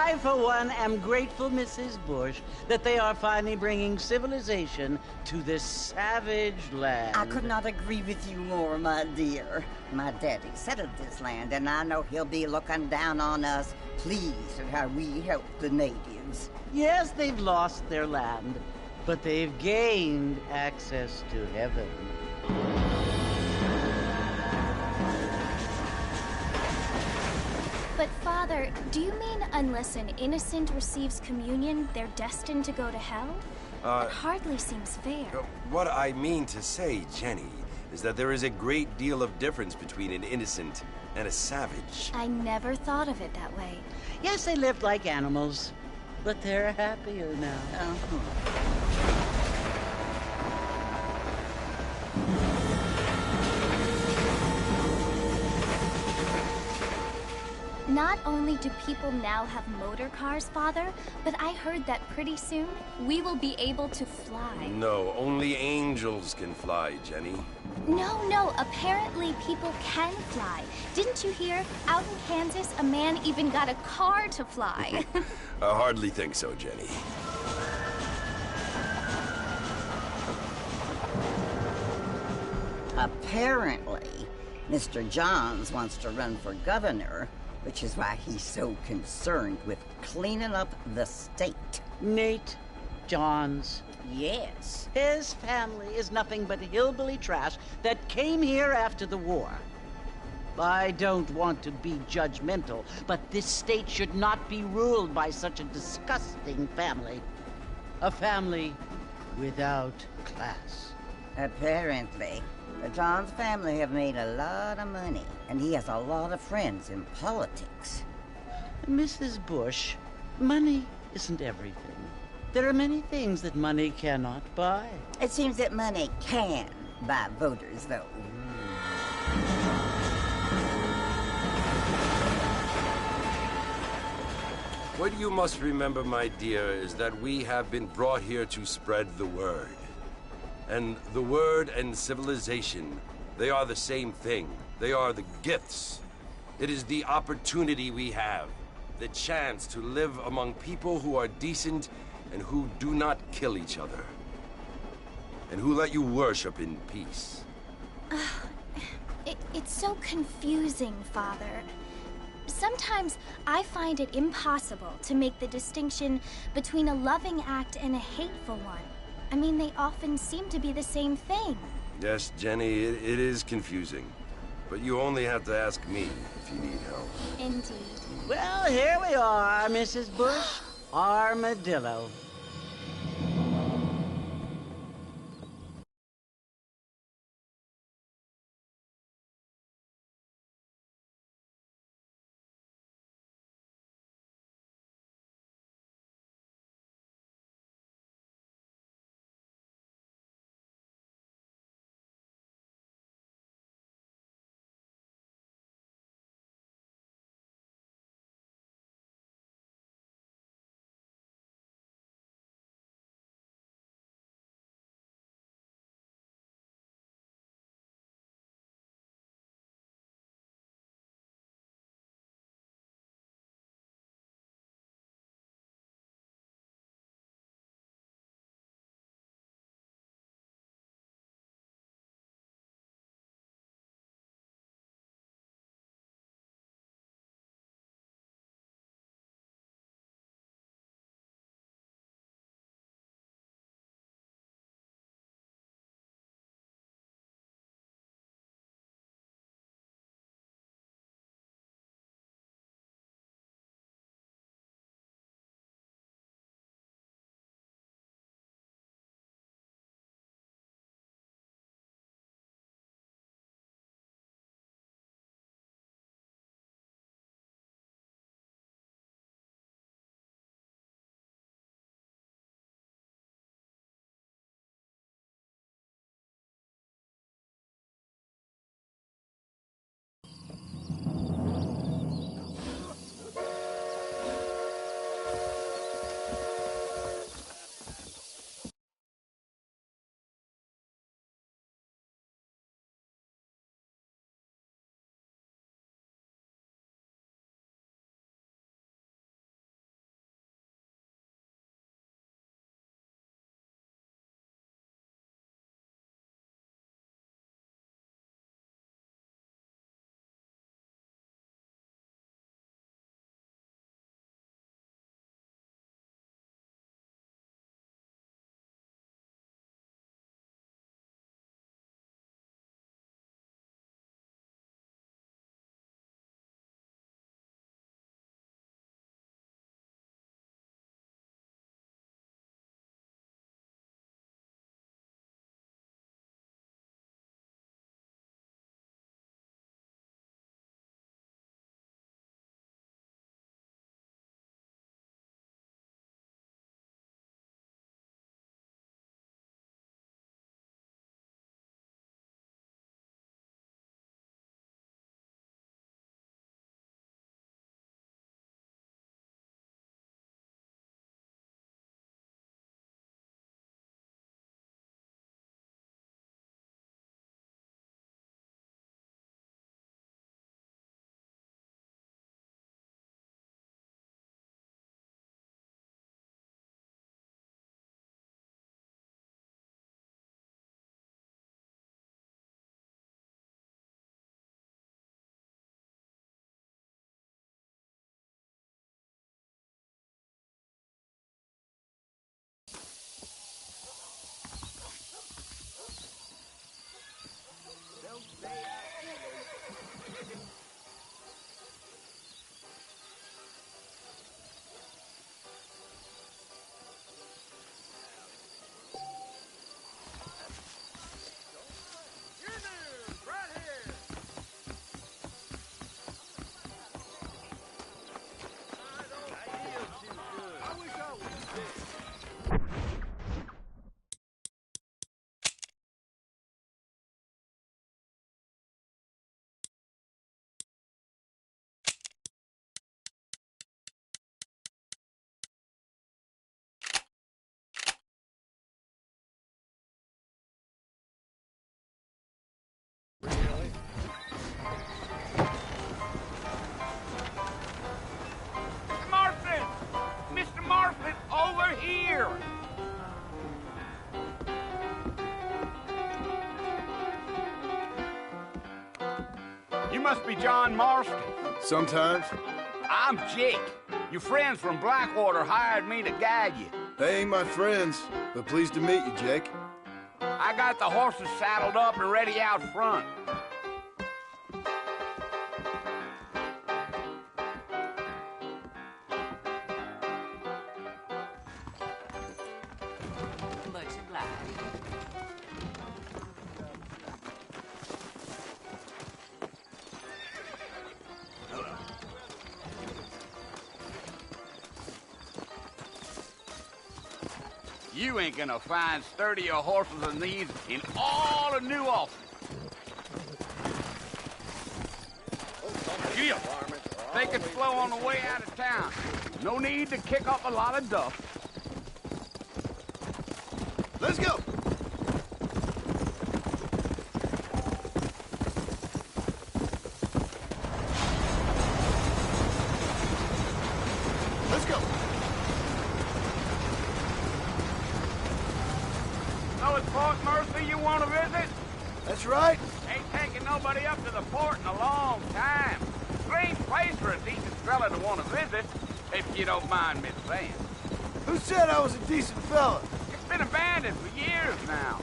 I, for one, am grateful, Mrs. Bush, that they are finally bringing civilization to this savage land. I could not agree with you more, my dear. My daddy settled this land, and I know he'll be looking down on us, pleased at how we help the natives. Yes, they've lost their land, but they've gained access to heaven. But, Father, do you mean unless an innocent receives communion, they're destined to go to hell? That hardly seems fair. What I mean to say, Jenny, is that there is a great deal of difference between an innocent and a savage. I never thought of it that way. Yes, they lived like animals, but they're happier now. Not only do people now have motor cars, Father, but I heard that pretty soon we will be able to fly. No, only angels can fly, Jenny. No, apparently people can fly. Didn't you hear? Out in Kansas, a man even got a car to fly. I hardly think so, Jenny. Apparently, Mr. Johns wants to run for governor, which is why he's so concerned with cleaning up the state. Nate Johns. Yes. His family is nothing but hillbilly trash that came here after the war. I don't want to be judgmental, but this state should not be ruled by such a disgusting family. A family without class. Apparently. The Johns family have made a lot of money, and he has a lot of friends in politics. Mrs. Bush, money isn't everything. There are many things that money cannot buy. It seems that money can buy voters, though. What you must remember, my dear, is that we have been brought here to spread the word. And the word and civilization, they are the same thing. They are the gifts. It is the opportunity we have, the chance to live among people who are decent and who do not kill each other, and who let you worship in peace. It's so confusing, Father. Sometimes I find it impossible to make the distinction between a loving act and a hateful one. I mean, they often seem to be the same thing. Yes, Jenny, it is confusing. But you only have to ask me if you need help. Indeed. Well, here we are, Mrs. Bush. Armadillo. You must be John Marston. Sometimes. I'm Jake. Your friends from Blackwater hired me to guide you. They ain't my friends, but pleased to meet you, Jake. I got the horses saddled up and ready out front. Much obliged. You ain't gonna find sturdier horses than these in all of New Ulster. Gee, take it slow on the way out of town. No need to kick up a lot of dust. Let's go! Let's go! So it's Fort Mercy you want to visit? That's right. Ain't taking nobody up to the fort in a long time. Strange place for a decent fella to want to visit, if you don't mind me saying. Who said I was a decent fella? It's been abandoned for years now.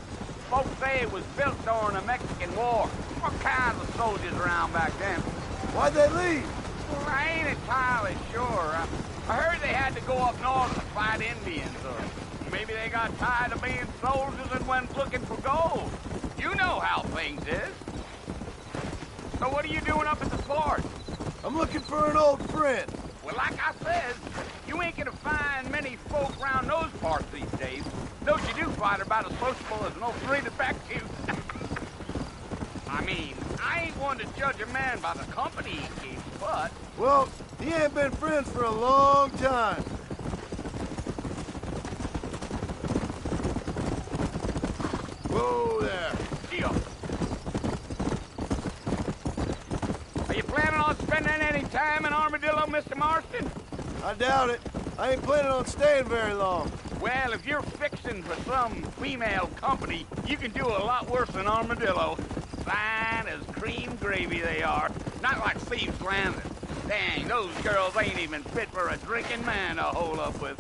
Folks say it was built during the Mexican War. What kinds of soldiers around back then? Why'd they leave? Well, I ain't entirely sure. I heard they had to go up north to fight Indians, or maybe they got tired of being soldiers and went looking for gold. You know how things is. So what are you doing up at the fort? I'm looking for an old friend. Well, like I said, you ain't gonna find many folk around those parts these days. Those you do find are about as sociable as an old three detective. I mean, I ain't one to judge a man by the company he keeps, but... Well, he ain't been friends for a long time. Whoa there. Deal. Are you planning on spending any time in Armadillo, Mr. Marston? I doubt it. I ain't planning on staying very long. Well, if you're fixing for some female company, you can do a lot worse than Armadillo. Fine as cream gravy they are. Not like Thieves' Landing. Dang, those girls ain't even fit for a drinking man to hole up with.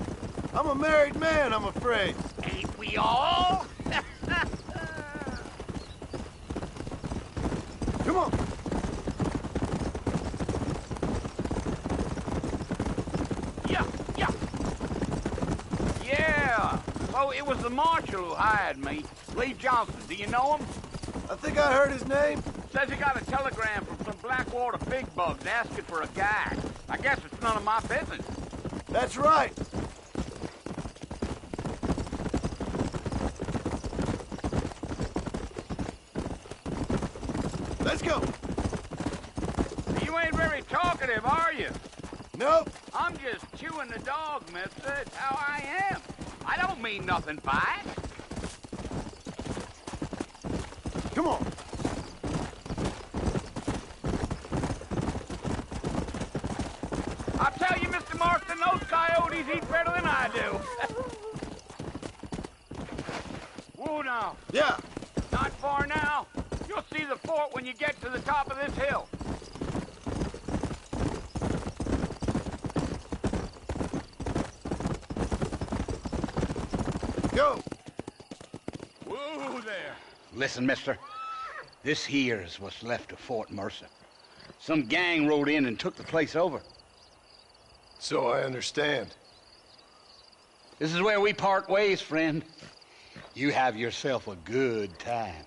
I'm a married man, I'm afraid. Ain't we all? Come on. Yeah. So it was the marshal who hired me. Lee Johnson. Do you know him? I think I heard his name. Says he got a telegram from some Blackwater big bugs asking for a guide. I guess it's none of my business. That's right. Let's go. You ain't very talkative, are you? Nope. I'm just chewing the dog, mister. It's how I am. I don't mean nothing by it. Come on. I'll tell you, Mr. Marston, those coyotes eat better than I do. Whoa, now. Yeah. Not far now. You'll see the fort when you get to the top of this hill. Go. Whoa there. Listen, mister. This here is what's left of Fort Mercer. Some gang rode in and took the place over. So I understand. This is where we part ways, friend. You have yourself a good time.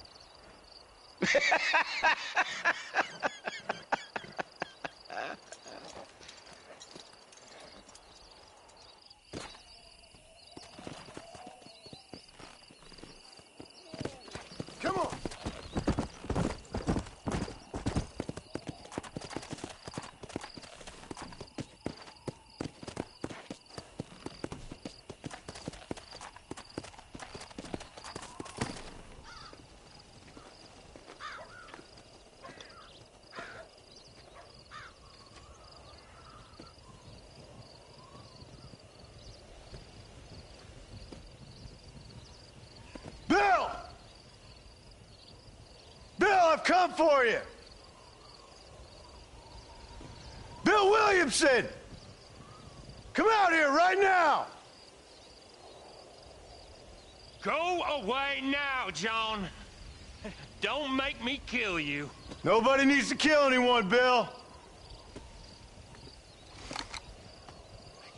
Come on. Bill, I've come for you. Bill Williamson! Come out here right now! Go away now, John. Don't make me kill you. Nobody needs to kill anyone, Bill.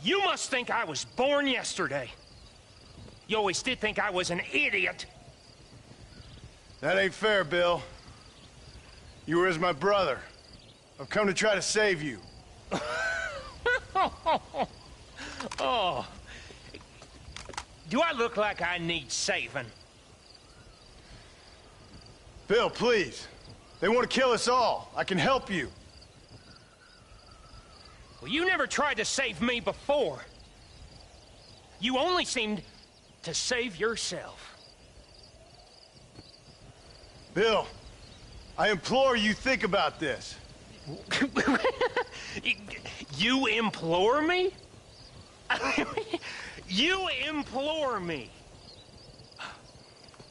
You must think I was born yesterday. You always did think I was an idiot. That ain't fair, Bill. You were as my brother. I've come to try to save you. Oh. Do I look like I need saving? Bill, please. They want to kill us all. I can help you. Well, you never tried to save me before. You only seemed to save yourself. Bill, I implore you think about this. You implore me? You implore me.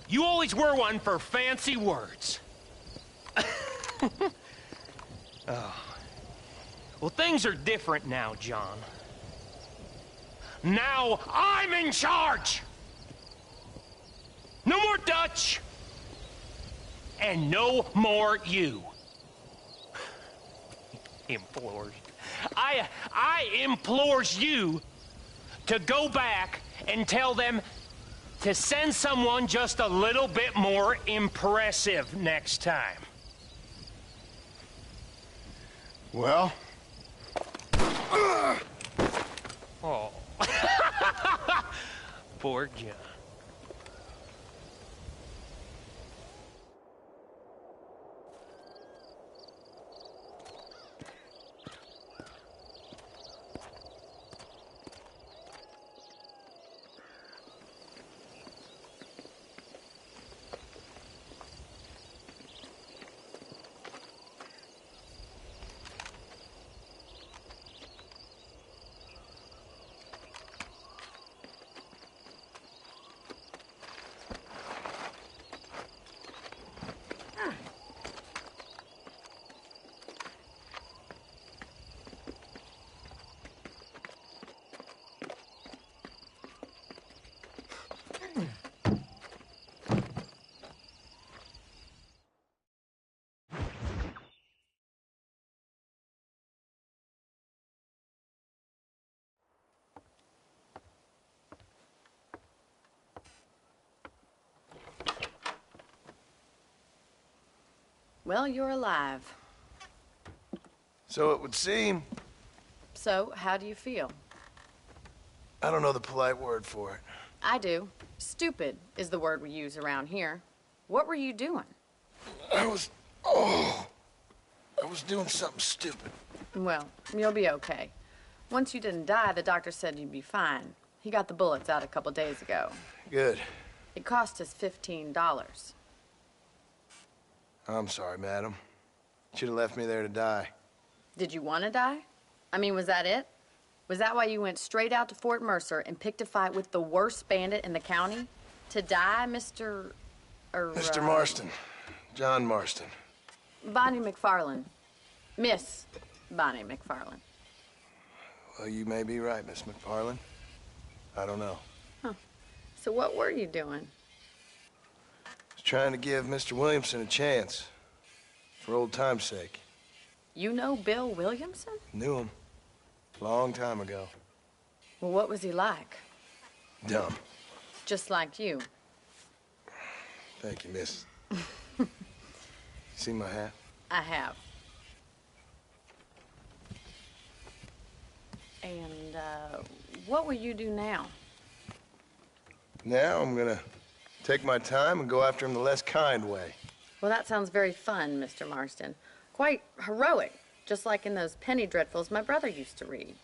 You always were one for fancy words. Oh. Well, things are different now, John. Now I'm in charge! No more Dutch! And no more you. Implores. I implores you to go back and tell them to send someone just a little bit more impressive next time. Well? Oh. Poor John. Well, you're alive. So it would seem. So, how do you feel? I don't know the polite word for it. I do. Stupid is the word we use around here. What were you doing? I was doing something stupid. Well, you'll be okay. Once you didn't die, the doctor said you'd be fine. He got the bullets out a couple days ago. Good. It cost us $15. I'm sorry, madam. Should have left me there to die. Did you want to die? I mean, was that it? Was that why you went straight out to Fort Mercer and picked a fight with the worst bandit in the county? To die, Mr. Mr. Marston. John Marston. Bonnie McFarlane. Miss Bonnie McFarlane. Well, you may be right, Miss McFarlane. I don't know. Huh. So what were you doing? I was trying to give Mr. Williamson a chance. For old time's sake. You know Bill Williamson? Knew him. Long time ago. Well, what was he like? Dumb. Just like you. Thank you, miss. See my hat? I have. And, what will you do now? Now I'm gonna take my time and go after him the less kind way. Well, that sounds very fun, Mr. Marston. Quite heroic, just like in those penny dreadfuls my brother used to read.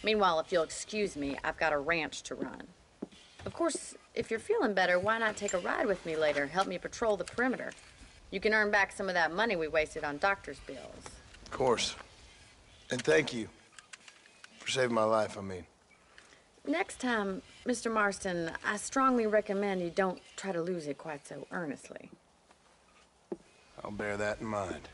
Meanwhile, if you'll excuse me, I've got a ranch to run. Of course, if you're feeling better, why not take a ride with me later? Help me patrol the perimeter. You can earn back some of that money we wasted on doctor's bills. Of course. And thank you. For saving my life, I mean. Next time, Mr. Marston, I strongly recommend you don't try to lose it quite so earnestly. I'll bear that in mind.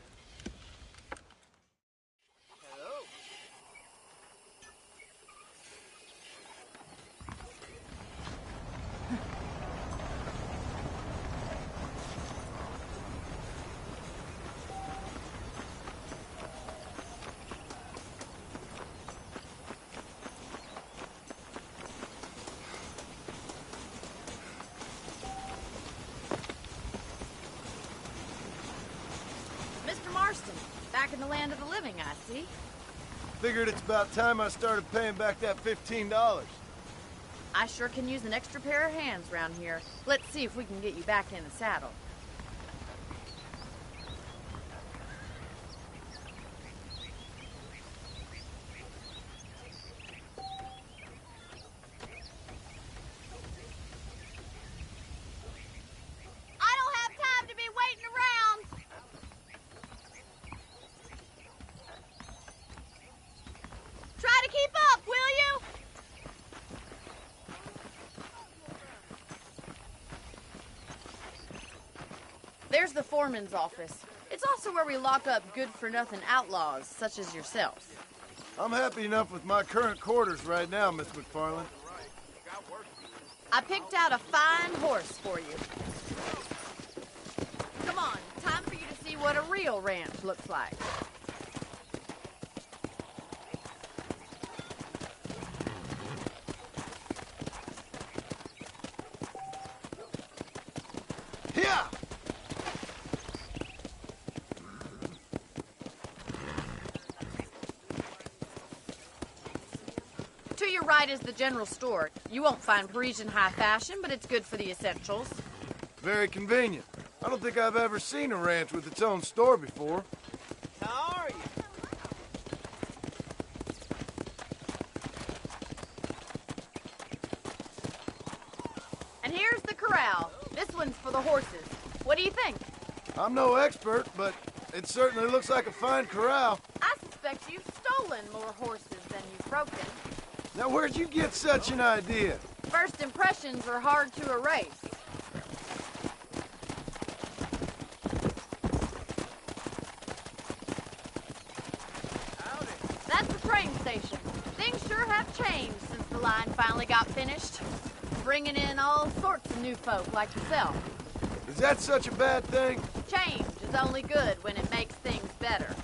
Marston. Back in the land of the living, I see. Figured it's about time I started paying back that $15. I sure can use an extra pair of hands around here. Let's see if we can get you back in the saddle. There's the foreman's office. It's also where we lock up good-for-nothing outlaws, such as yourself. I'm happy enough with my current quarters right now, Miss McFarland. I picked out a fine horse for you. Come on, time for you to see what a real ranch looks like. Here! To your right is the general store. You won't find Parisian high fashion, but it's good for the essentials. Very convenient. I don't think I've ever seen a ranch with its own store before. How are you? And here's the corral. This one's for the horses. What do you think? I'm no expert, but it certainly looks like a fine corral. I suspect you've stolen more horses than you've broken. Now, where'd you get such an idea? First impressions are hard to erase. That's the train station. Things sure have changed since the line finally got finished. Bringing in all sorts of new folk like yourself. Is that such a bad thing? Change is only good when it makes things better.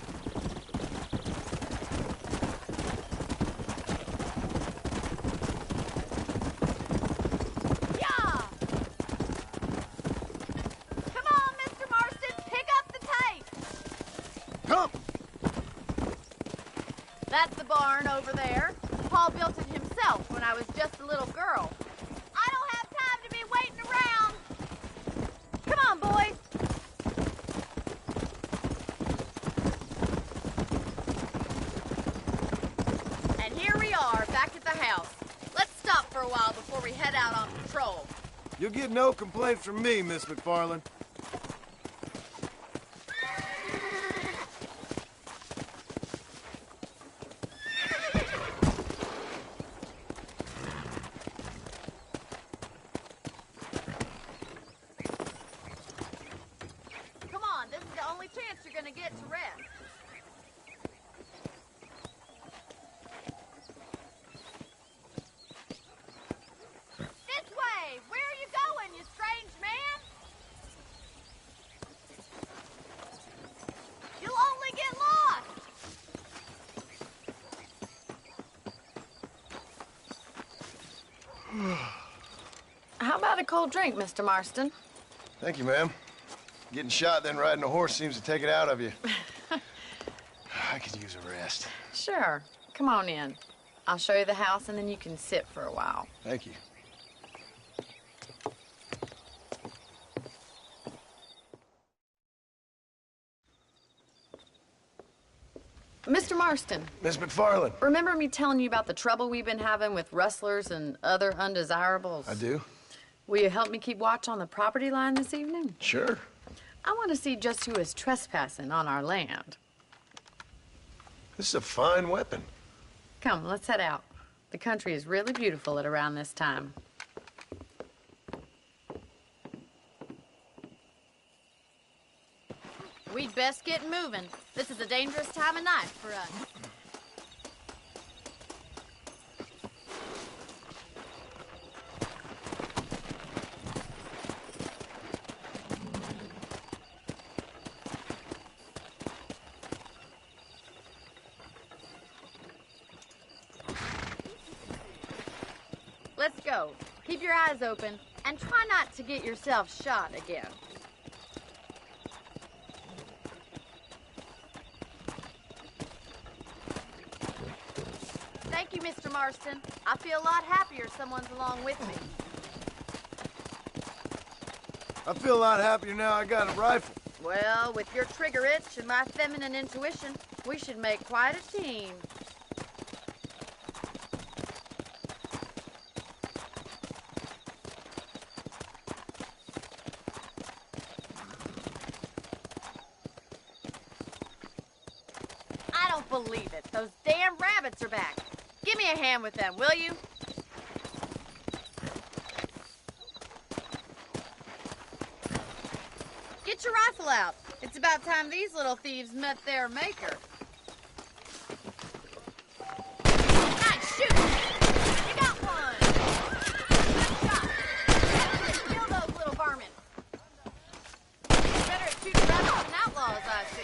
Yeah! Come on, Mr. Marston, pick up the tape! Come! That's the barn over there. Paul built it himself when I was just a little girl. I don't have time to be waiting around. Come on, boys. And here we are, back at the house. Let's stop for a while before we head out on patrol. You'll get no complaints from me, Miss McFarland. Come on, this is the only chance you're gonna get to rest. This way! Where are you going, you strange man? You'll only get lost! How about a cold drink, Mr. Marston? Thank you, ma'am. Getting shot, then riding a horse seems to take it out of you. I could use a rest. Sure. Come on in. I'll show you the house, and then you can sit for a while. Thank you. Mr. Marston, Miss McFarland. remember me telling you about the trouble we've been having with rustlers and other undesirables? I do? Will you help me keep watch on the property line this evening? Sure. I want to see just who is trespassing on our land. This is a fine weapon. Come, let's head out. The country is really beautiful at around this time. We'd best get moving. This is a dangerous time of night for us. Let's go. Keep your eyes open and try not to get yourself shot again. Thank you, Mr. Marston. I feel a lot happier someone's along with me. I feel a lot happier now I got a rifle. Well, with your trigger itch and my feminine intuition, we should make quite a team. I don't believe it. Those damn rabbits are back. Give me a hand with them, will you? Get your rifle out. It's about time these little thieves met their maker. Nice shooting! You got one! Good shot! Kill those little vermin. Better at shooting rabbits than outlaws, I see.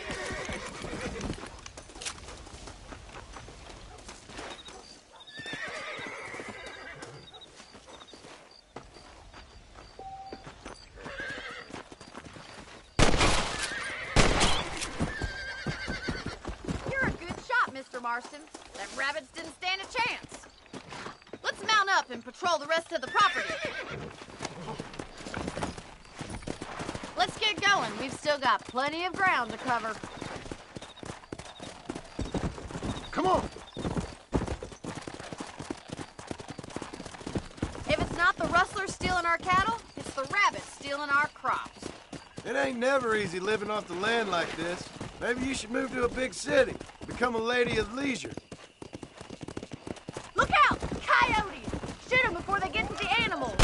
Mr. Marston. Them rabbits didn't stand a chance. Let's mount up and patrol the rest of the property. Let's get going. We've still got plenty of ground to cover. Come on! If it's not the rustlers stealing our cattle, it's the rabbits stealing our crops. It ain't never easy living off the land like this. Maybe you should move to a big city. Become a lady of leisure. Look out! Coyotes! Shoot them before they get to the animals.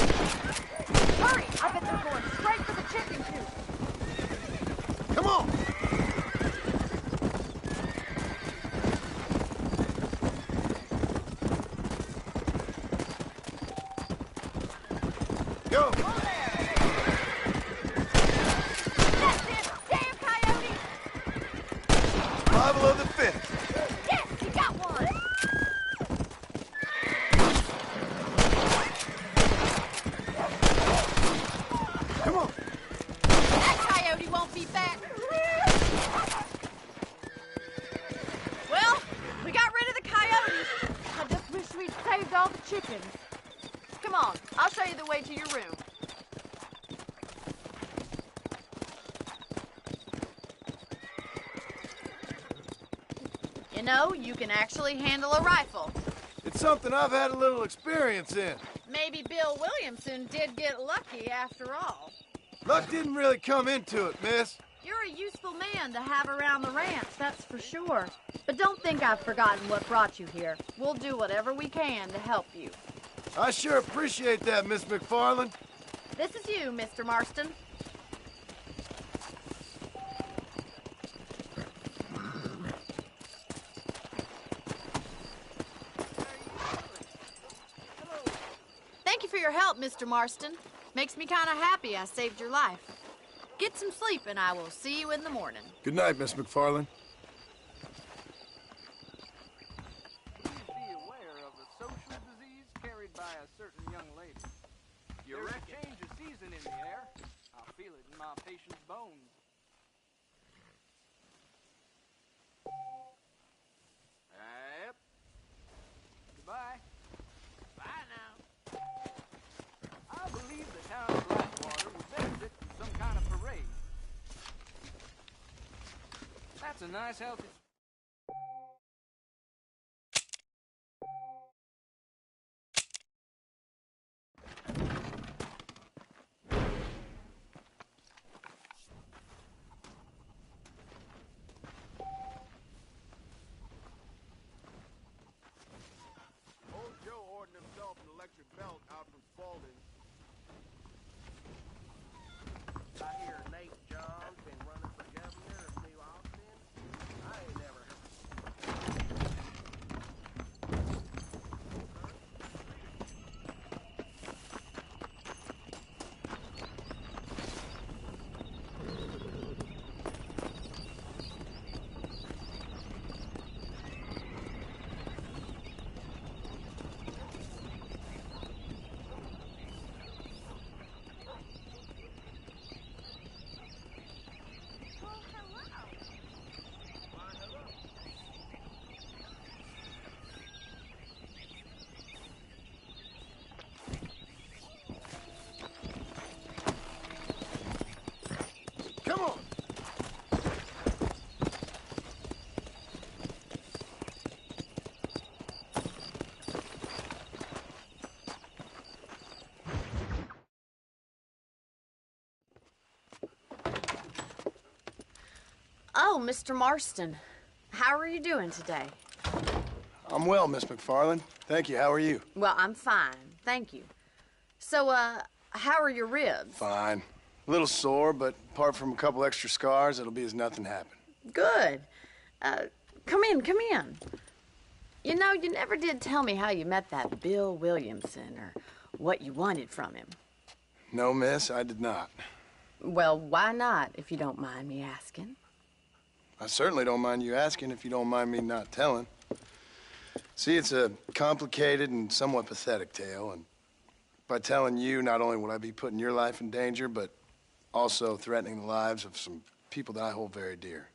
Hurry! I bet they're going straight for the chicken coop. Come on! Go! That's it! Damn coyotes! Survival of the fittest. Yes! You got one! Come on! That coyote won't be back. Well, we got rid of the coyotes. I just wish we'd saved all the chickens. Come on, I'll show you the way to your room. You know, you can actually handle a rifle. It's something I've had a little experience in. Maybe Bill Williamson did get lucky after all. Luck didn't really come into it, miss. You're a useful man to have around the ranch, that's for sure. But don't think I've forgotten what brought you here. We'll do whatever we can to help you. I sure appreciate that, Miss McFarland. This is you, Mr. Marston. Thank you for your help, Mr. Marston. Makes me kind of happy I saved your life. Get some sleep and I will see you in the morning. Good night, Miss McFarland. Please be aware of a social disease carried by a certain young lady. There's a change of season in the air. I feel it in my patient's bones. Yep. Goodbye. Bye now. I believe the town of Blackwater would benefit from some kind of parade. That's a nice, healthy... Old Joe ordered himself an electric belt out from Spalding. I hear Nate John's been running for governor of New Austin. I ain't Oh, Mr. Marston. How are you doing today? I'm well, Miss McFarland. Thank you. How are you? Well, I'm fine. Thank you. So, how are your ribs? Fine. A little sore, but apart from a couple extra scars, it'll be as nothing happened. Good. Come in, come in. You know, you never did tell me how you met that Bill Williamson or what you wanted from him. No, miss, I did not. Well, why not, if you don't mind me asking? I certainly don't mind you asking if you don't mind me not telling. See, it's a complicated and somewhat pathetic tale, and by telling you, not only would I be putting your life in danger, but also threatening the lives of some people that I hold very dear.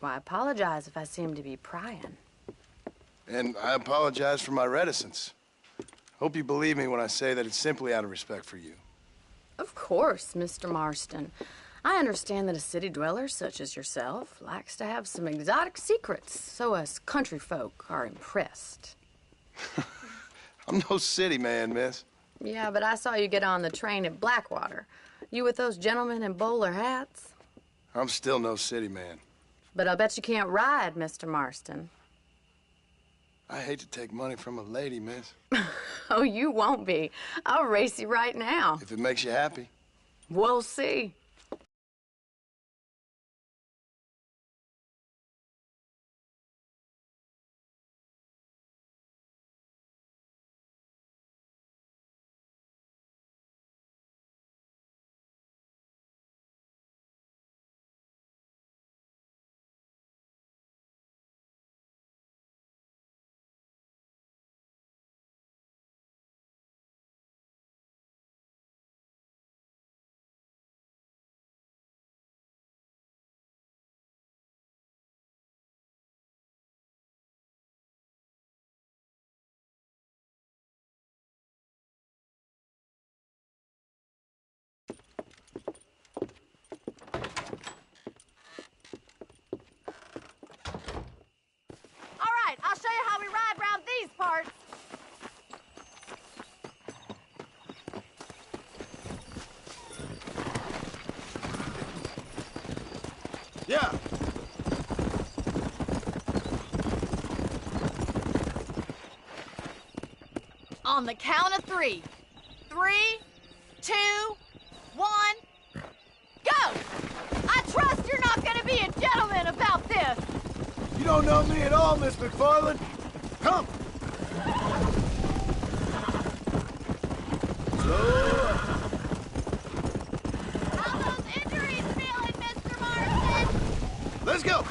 Well, I apologize if I seem to be prying. And I apologize for my reticence. Hope you believe me when I say that it's simply out of respect for you. Of course, Mr. Marston. I understand that a city dweller such as yourself likes to have some exotic secrets, so us country folk are impressed. I'm no city man, miss. Yeah, but I saw you get on the train at Blackwater. You with those gentlemen in bowler hats? I'm still no city man. But I'll bet you can't ride, Mr. Marston. I hate to take money from a lady, miss. Oh, you won't be. I'll race you right now. If it makes you happy. We'll see. I'll show you how we ride round these parts. Yeah. On the count of 3. 3, 2, 1, go! I trust you're not gonna be a gentleman about this. You don't know me at all, Miss McFarland. Come. Slow. How those injuries feeling, Mr. Marston? Let's go.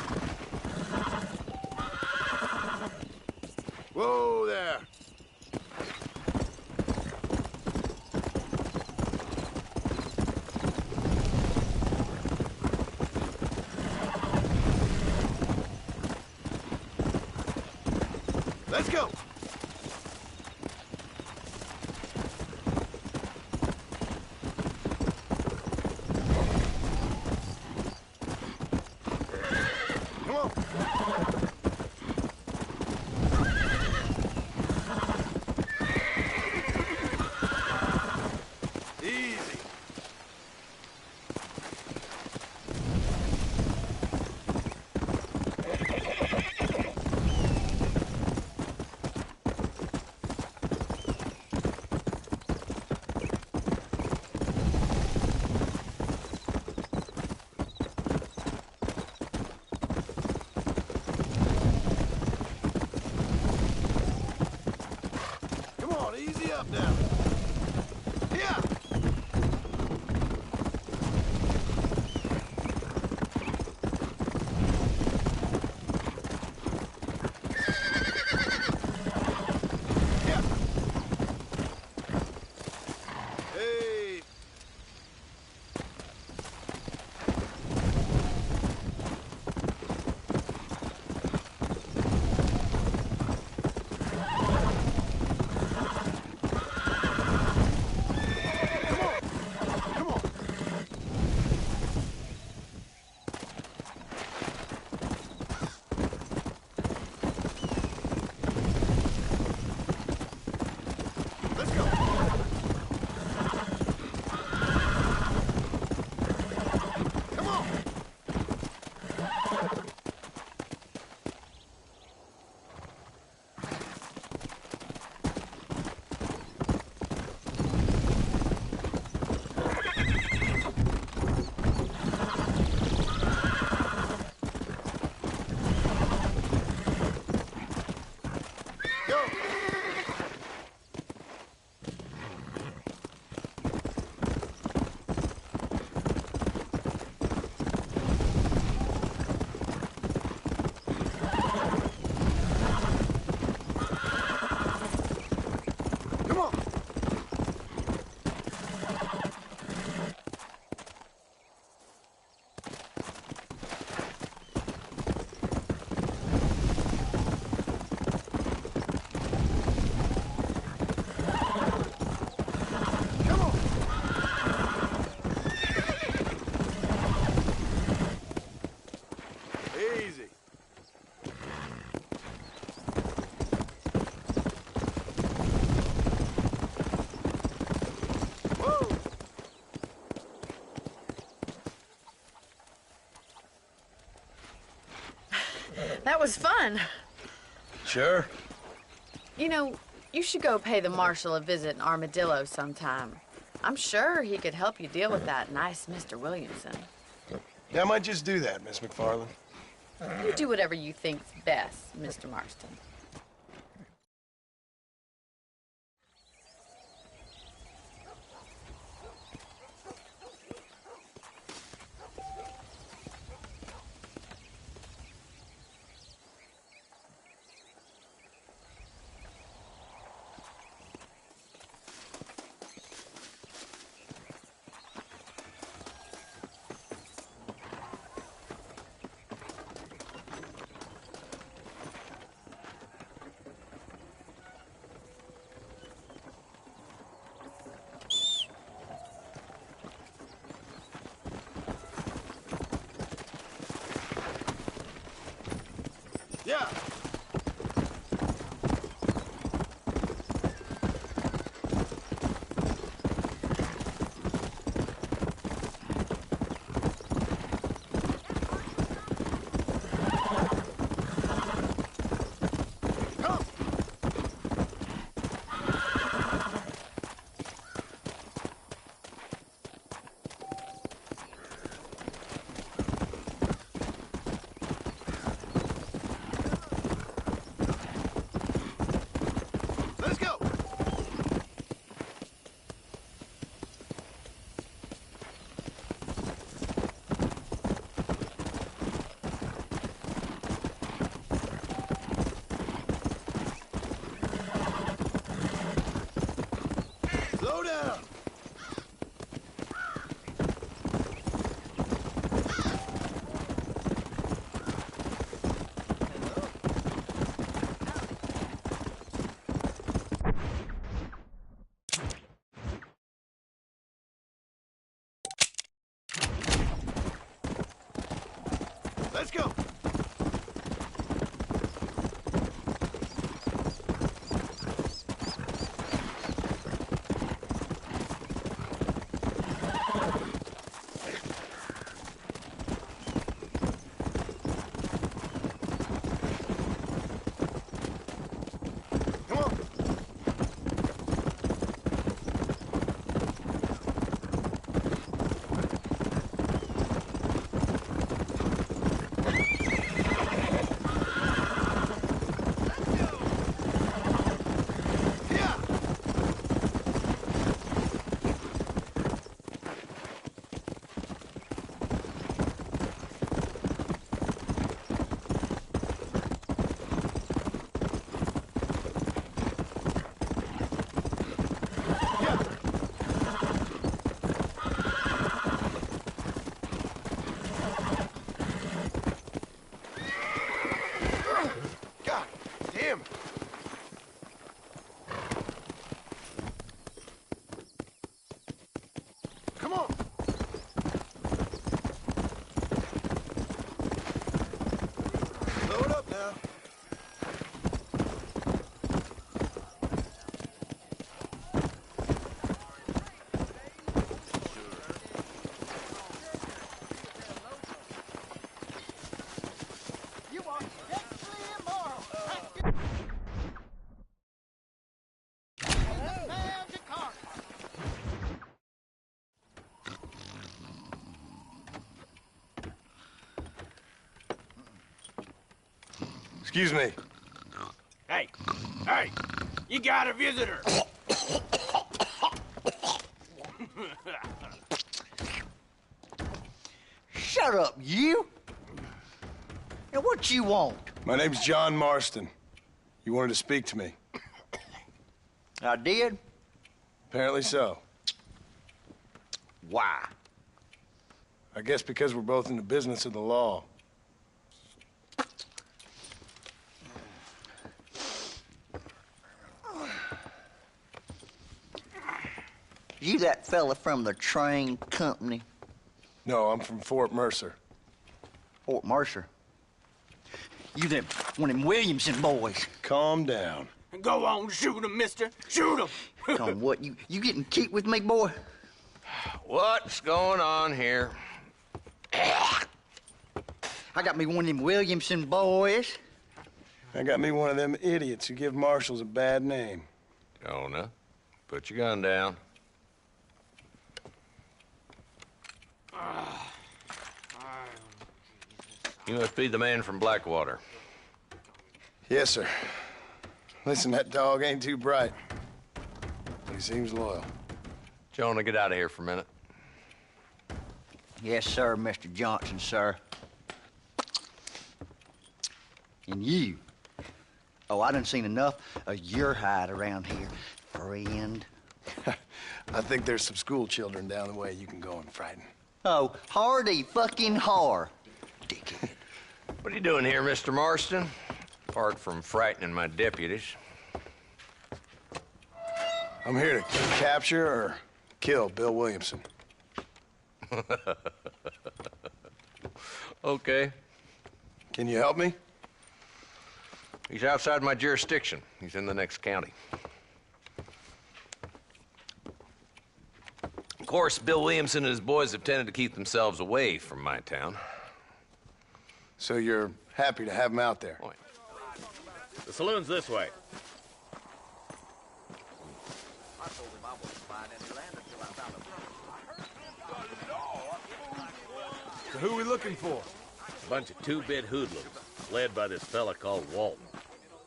Whoa there. Let's go. Come on. Easy. That was fun. Sure. You know, you should go pay the marshal a visit in Armadillo sometime. I'm sure he could help you deal with that nice Mr. Williamson. Yeah, I might just do that, Miss McFarland. You do whatever you think's best, Mr. Marston. Yeah. Slow down. Let's go. Excuse me. Hey, hey, you got a visitor. Shut up, you! Now, what you want? My name's John Marston. You wanted to speak to me. I did? Apparently so. Why? I guess because we're both in the business of the law. You that fella from the train company? No, I'm from Fort Mercer. Fort Mercer? You them one of them Williamson boys. Calm down. Go on, shoot him, mister. Shoot him. Come on, what, you getting keep with me, boy? What's going on here? I got me one of them Williamson boys. I got me one of them idiots who give marshals a bad name. Jonah, put your gun down. You must be the man from Blackwater. Yes, sir. Listen, that dog ain't too bright. He seems loyal. Jonah, get out of here for a minute. Yes, sir, Mr. Johnson, sir. And you. Oh, I done seen enough of your hide around here, friend. I think there's some school children down the way you can go and frighten. Oh, hardy fucking har. Dickhead. What are you doing here, Mr. Marston? Apart from frightening my deputies. I'm here to capture or kill Bill Williamson. Okay. Can you help me? He's outside my jurisdiction. He's in the next county. Of course, Bill Williamson and his boys have tended to keep themselves away from my town. So you're happy to have him out there? The saloon's this way. So who are we looking for? A bunch of two-bit hoodlums, led by this fella called Walton.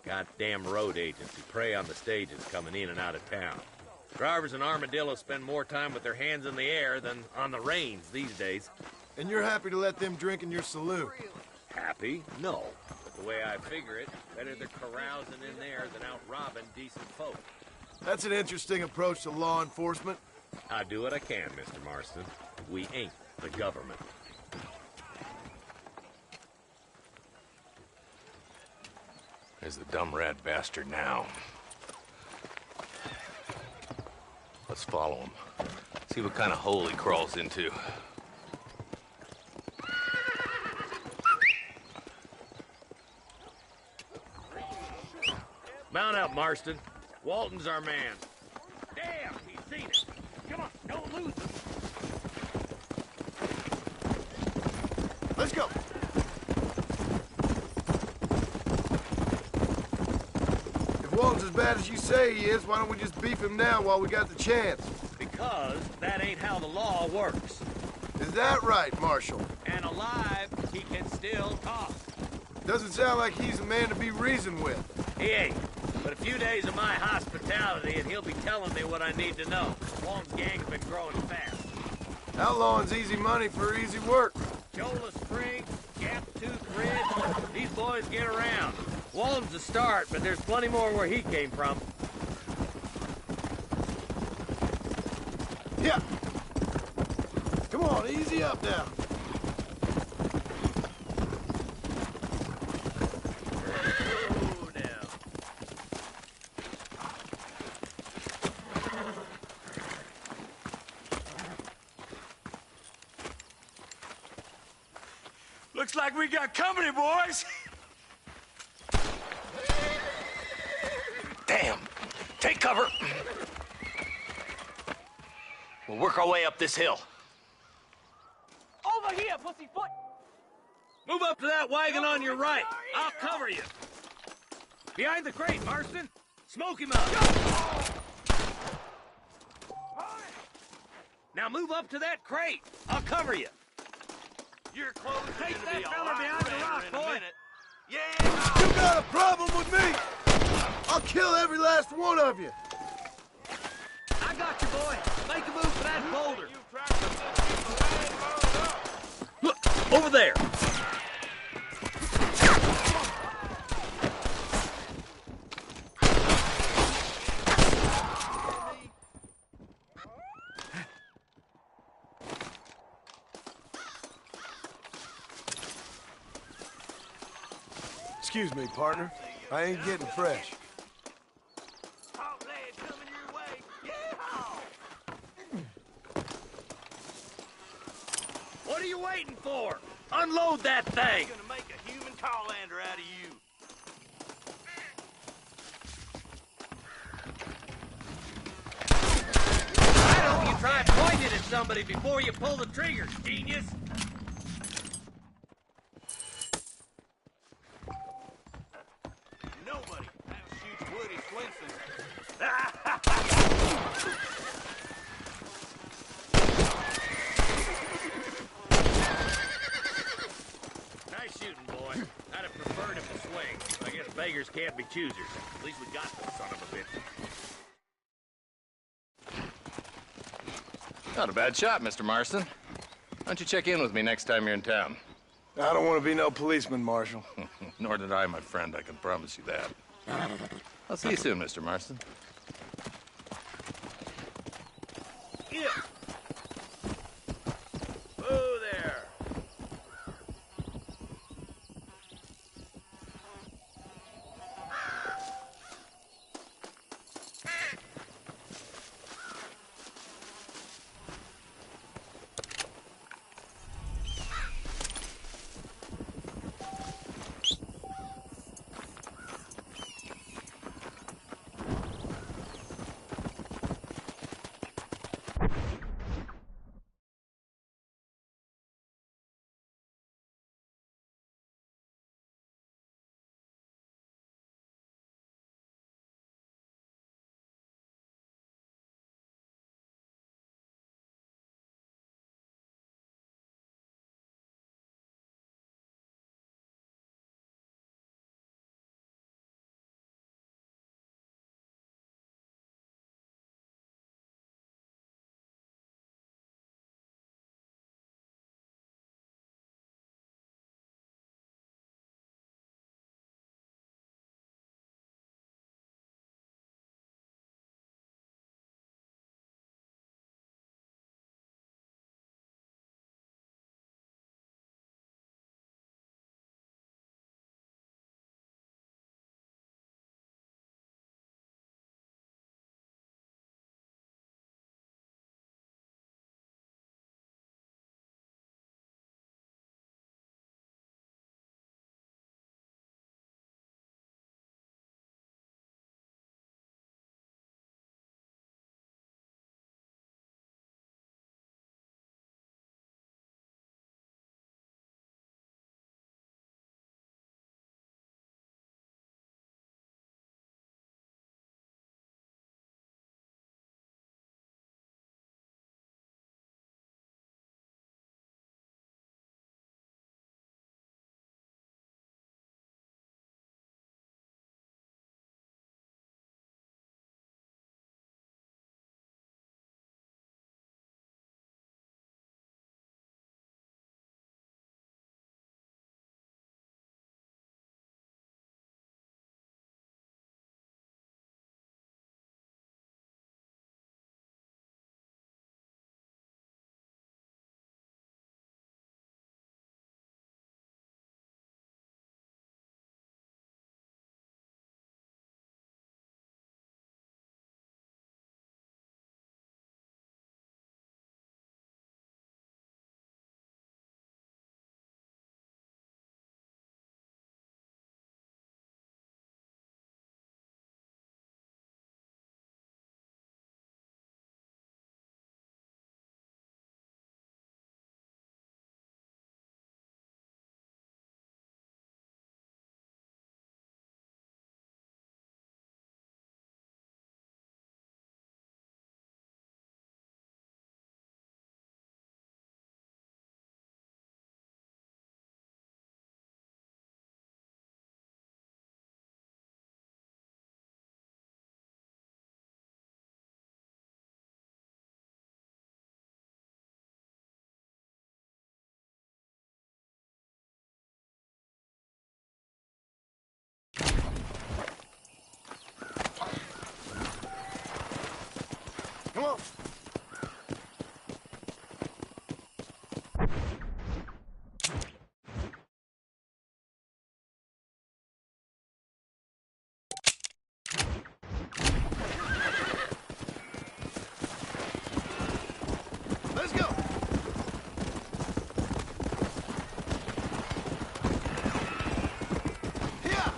Goddamn road agents who prey on the stages coming in and out of town. Drivers in Armadillo spend more time with their hands in the air than on the reins these days. And you're happy to let them drink in your saloon? Happy? No. But the way I figure it, better they're carousing in there than out robbing decent folk. That's an interesting approach to law enforcement. I do what I can, Mr. Marston. We ain't the government. There's the dumb rat bastard now. Let's follow him. See what kind of hole he crawls into. Mount up, Marston. Walton's our man. Damn, he's seen it. Come on, don't lose him. Let's go. If Walton's as bad as you say he is, why don't we just beef him now while we got the chance? Because that ain't how the law works. Is that right, Marshal? And alive, he can still talk. Doesn't sound like he's a man to be reasoned with. He ain't. But a few days of my hospitality and he'll be telling me what I need to know. Walton's gang have been growing fast. Outlawing's easy money for easy work. Jola Spring, Gap Tooth Ridge, these boys get around. Walton's the start, but there's plenty more where he came from. Yeah. Come on, easy up now. Looks like we got company, boys. Damn! Take cover! We'll work our way up this hill. Over here, pussyfoot! Move up to that wagon on your right. I'll cover you. Behind the crate, Marston. Smoke him out. Now move up to that crate. I'll cover you. You're close. Take that fella behind the rock, boy. Yeah! You got a problem with me? I'll kill every last one of you. I got you, boy. Make a move for that boulder. Look, over there. Excuse me, partner. I ain't getting fresh. What are you waiting for? Unload that thing! I'm gonna make a human Carlander out of you. Why don't you try pointing it at somebody before you pull the trigger, genius? way. I guess beggars can't be choosers. At least we got the son of a bitch. Not a bad shot, Mr. Marston. Why don't you check in with me next time you're in town? I don't want to be no policeman, Marshal. Nor did I, my friend. I can promise you that. I'll see you soon, Mr. Marston. Yeah. Oh, there. Come on. Let's go. Here.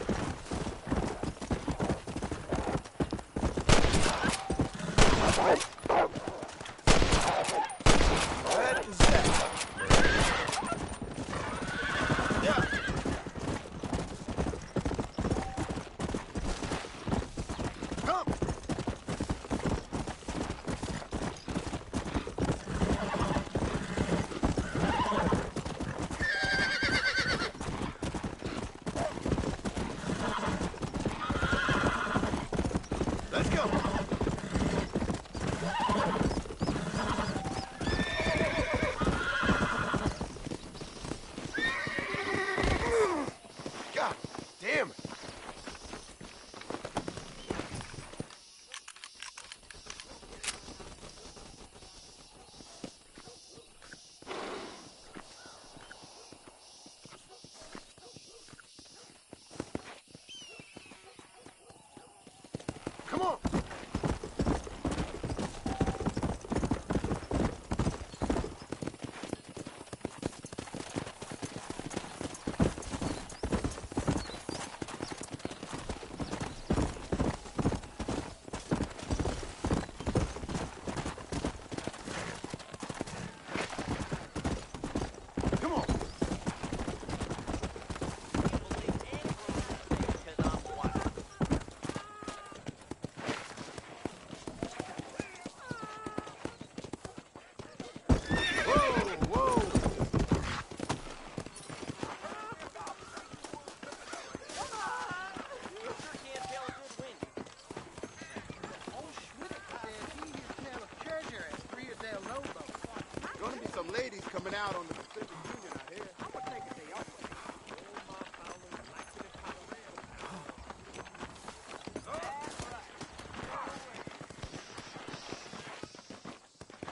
out on the Pacific Union out here. I'm gonna take a day off.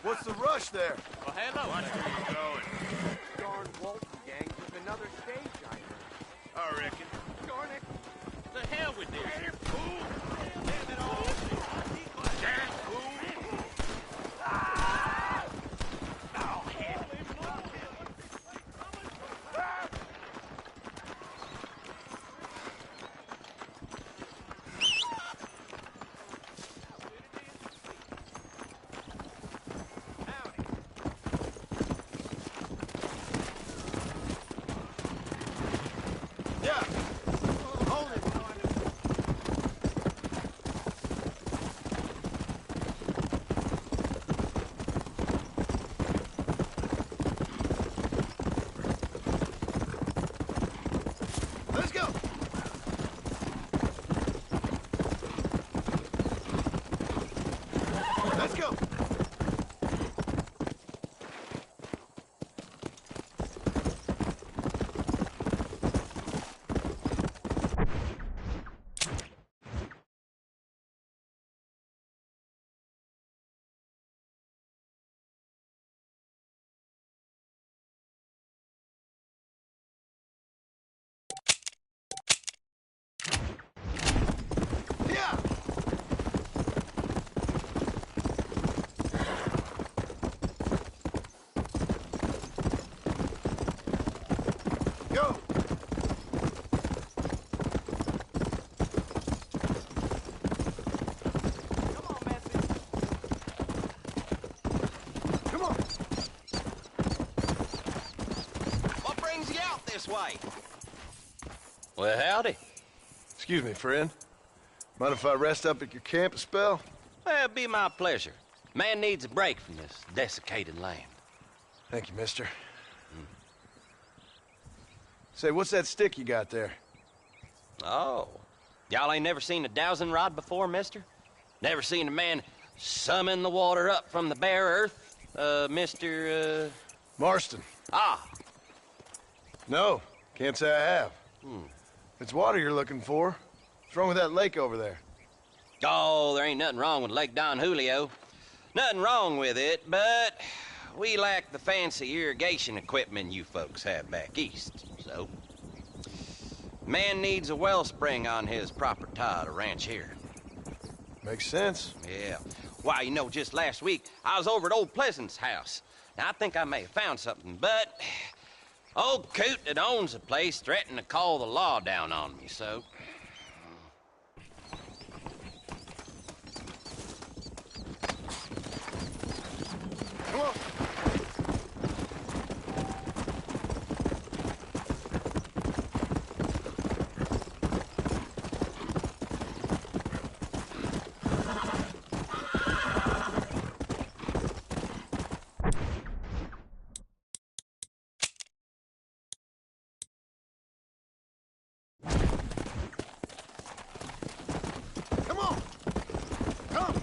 What's the rush there? Well, hello. Watch where you're going. Darn Walton gang took another stage, I heard. I reckon. Darn it. The hell with this here fool. Damn it all. Damn it, fool. Oh, hell. Yeah. Hold it. Let's go. Let's go. Yeah. Go. Come on. What brings you out this way? Well, howdy. Excuse me, friend. Mind if I rest up at your camp a spell? Well, it'd be my pleasure. Man needs a break from this desiccated land. Thank you, mister. Say, what's that stick you got there? Oh. Y'all ain't never seen a dowsing rod before, mister? Never seen a man summon the water up from the bare earth? Mr. Marston. Ah. No, can't say I have. If it's water you're looking for, what's wrong with that lake over there? Oh, there ain't nothing wrong with Lake Don Julio. Nothing wrong with it, but we lack the fancy irrigation equipment you folks have back east, so... Man needs a wellspring on his property to ranch here. Makes sense. Yeah. Why, you know, just last week, I was over at old Pleasant's house. Now, I think I may have found something, but... Old coot that owns the place threatened to call the law down on me, so... Come on. Come on. Come.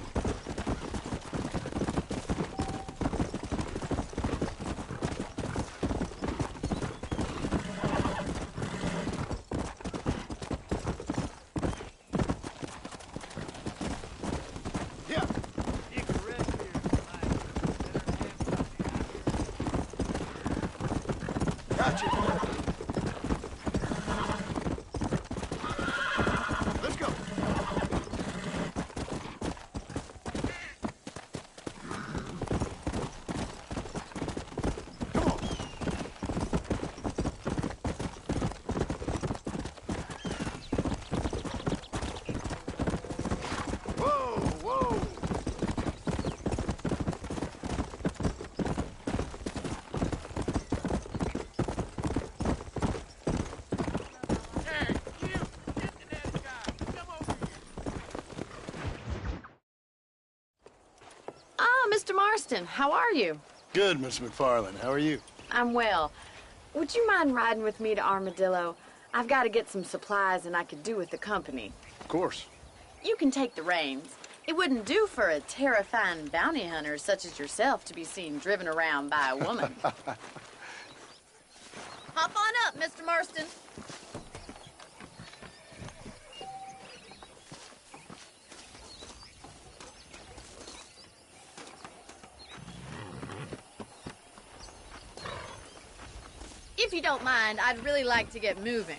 Yeah. Gotcha. Let's go. Come on. Whoa, whoa. Ah, Mr. Marston, how are you? Good, Miss McFarland. How are you? I'm well. Would you mind riding with me to Armadillo? I've got to get some supplies and I could do with the company. Of course. You can take the reins. It wouldn't do for a terrifying bounty hunter such as yourself to be seen driven around by a woman. Mr. Marston. If you don't mind, I'd really like to get moving.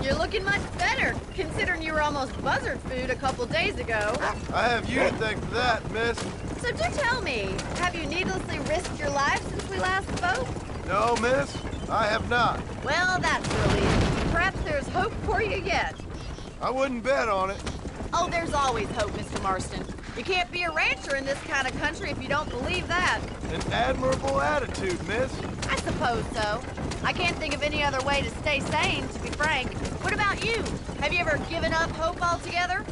You're looking much better, considering you were almost buzzard food a couple days ago. I have you to thank for that, miss. So do tell me, have you needlessly risked your life since we last spoke? No, miss, I have not. Well, that's relief. Perhaps there's hope for you yet. I wouldn't bet on it. Oh, there's always hope, Mr. Marston. You can't be a rancher in this kind of country if you don't believe that. An admirable attitude, miss. I suppose so. I can't think of any other way to stay sane, to be frank. What about you? Have you ever given up hope altogether?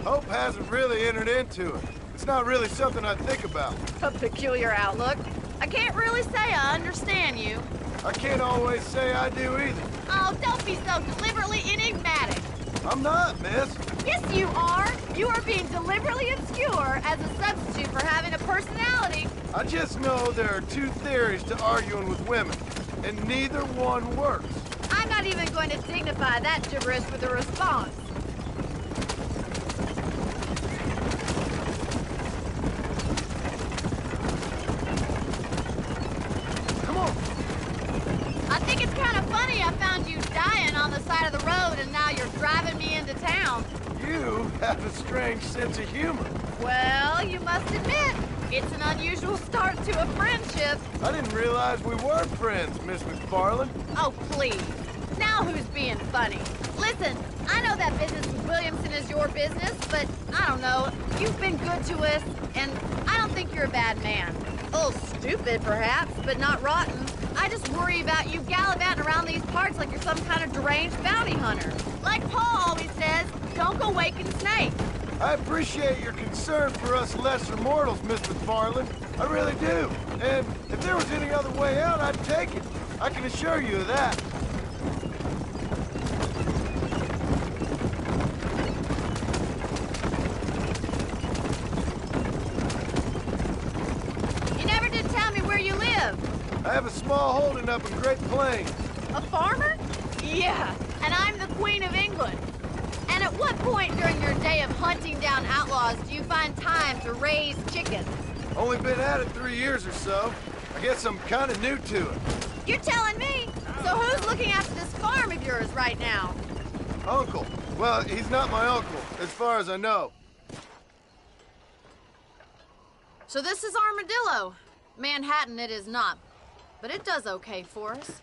Hope hasn't really entered into it. It's not really something I think about. A peculiar outlook. I can't really say I understand you. I can't always say I do either. Oh, don't be so deliberately enigmatic. I'm not, miss. Yes, you are. You are being deliberately obscure as a substitute for having a personality. I just know there are two theories to arguing with women, and neither one works. I'm not even going to dignify that gibberish with a response. Come on. I think it's kind of funny I found you dying on the side of the road and now you're driving me into town. You have a strange sense of humor. Well, you must admit, it's an unusual start to a friendship. I didn't realize we were friends, Miss McFarland. Oh, please. Now who's being funny? Listen, I know that business with Williamson is your business, but I don't know. You've been good to us, and I don't think you're a bad man. A little stupid, perhaps, but not rotten. I just worry about you gallivanting around these parts like you're some kind of deranged bounty hunter. Like Paul always says, don't go waking snakes. I appreciate your concern for us lesser mortals, Miss McFarland. I really do. And if there was any other way out, I'd take it. I can assure you of that. You never did tell me where you live. I have a small holding up in Great Plains. A farmer? Yeah, and I'm the Queen of England. And at what point during your day of hunting down outlaws do you find time to raise chickens? Only been at it 3 years or so. I guess I'm kind of new to it. You're telling me? So who's looking after this farm of yours right now? Uncle. Well, he's not my uncle, as far as I know. So this is Armadillo. Manhattan it is not, but it does okay for us.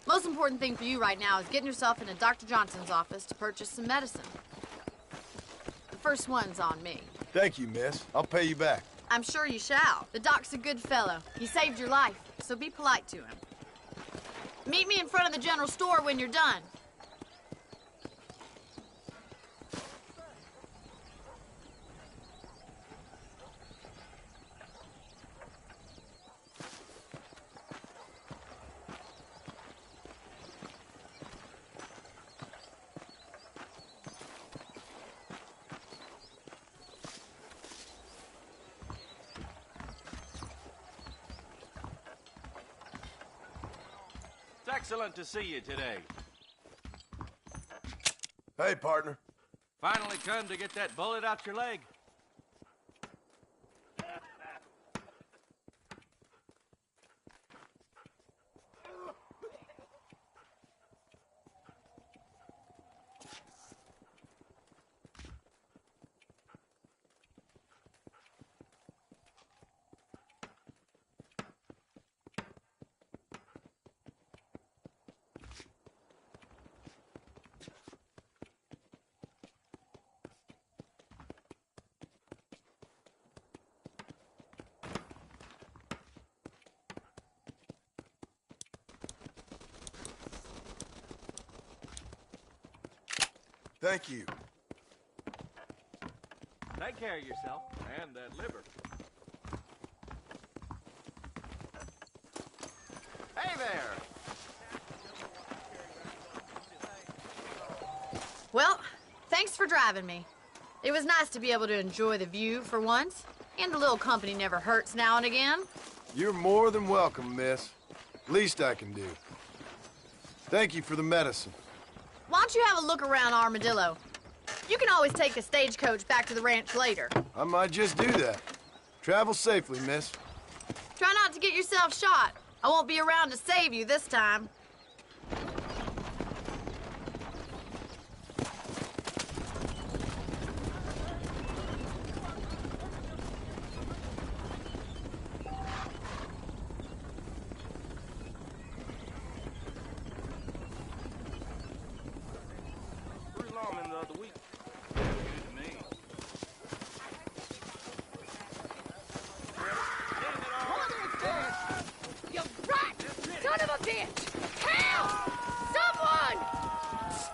Most important thing for you right now is getting yourself into Dr. Johnson's office to purchase some medicine. The first one's on me. Thank you, miss. I'll pay you back. I'm sure you shall. The doc's a good fellow. He saved your life, so be polite to him. Meet me in front of the general store when you're done. It's excellent to see you today. Hey, partner. Finally come to get that bullet out your leg. Thank you. Take care of yourself and that liver. Hey there! Well, thanks for driving me. It was nice to be able to enjoy the view for once. And a little company never hurts now and again. You're more than welcome, miss. Least I can do. Thank you for the medicine. Why don't you have a look around Armadillo? You can always take the stagecoach back to the ranch later. I might just do that. Travel safely, miss. Try not to get yourself shot. I won't be around to save you this time.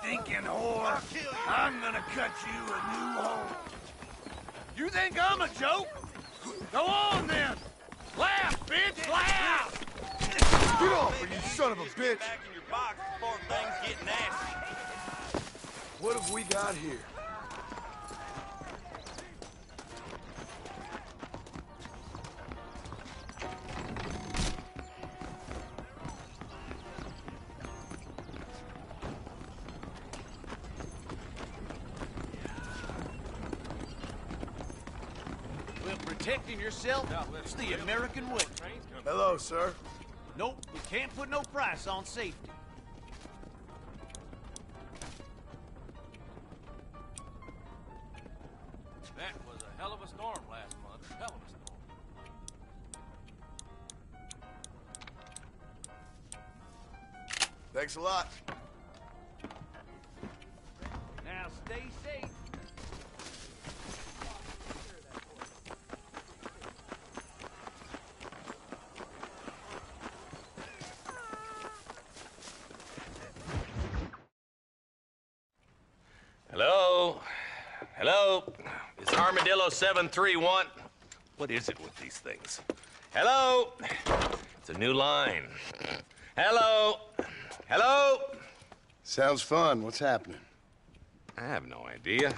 Stinking whore! I'm gonna cut you a new hole. You think I'm a joke? Go on then! Laugh, bitch! Laugh! Get off me, you son of a bitch! Back in your box before things get nasty. What have we got here? Protecting yourself is the American way. Hello, sir. Nope, we can't put no price on safety. That was a hell of a storm last month. Hell of a storm. Thanks a lot. Now stay safe. Hello? Hello? Is Armadillo 731? What is it with these things? Hello? It's a new line. Hello? Hello? Sounds fun. What's happening? I have no idea.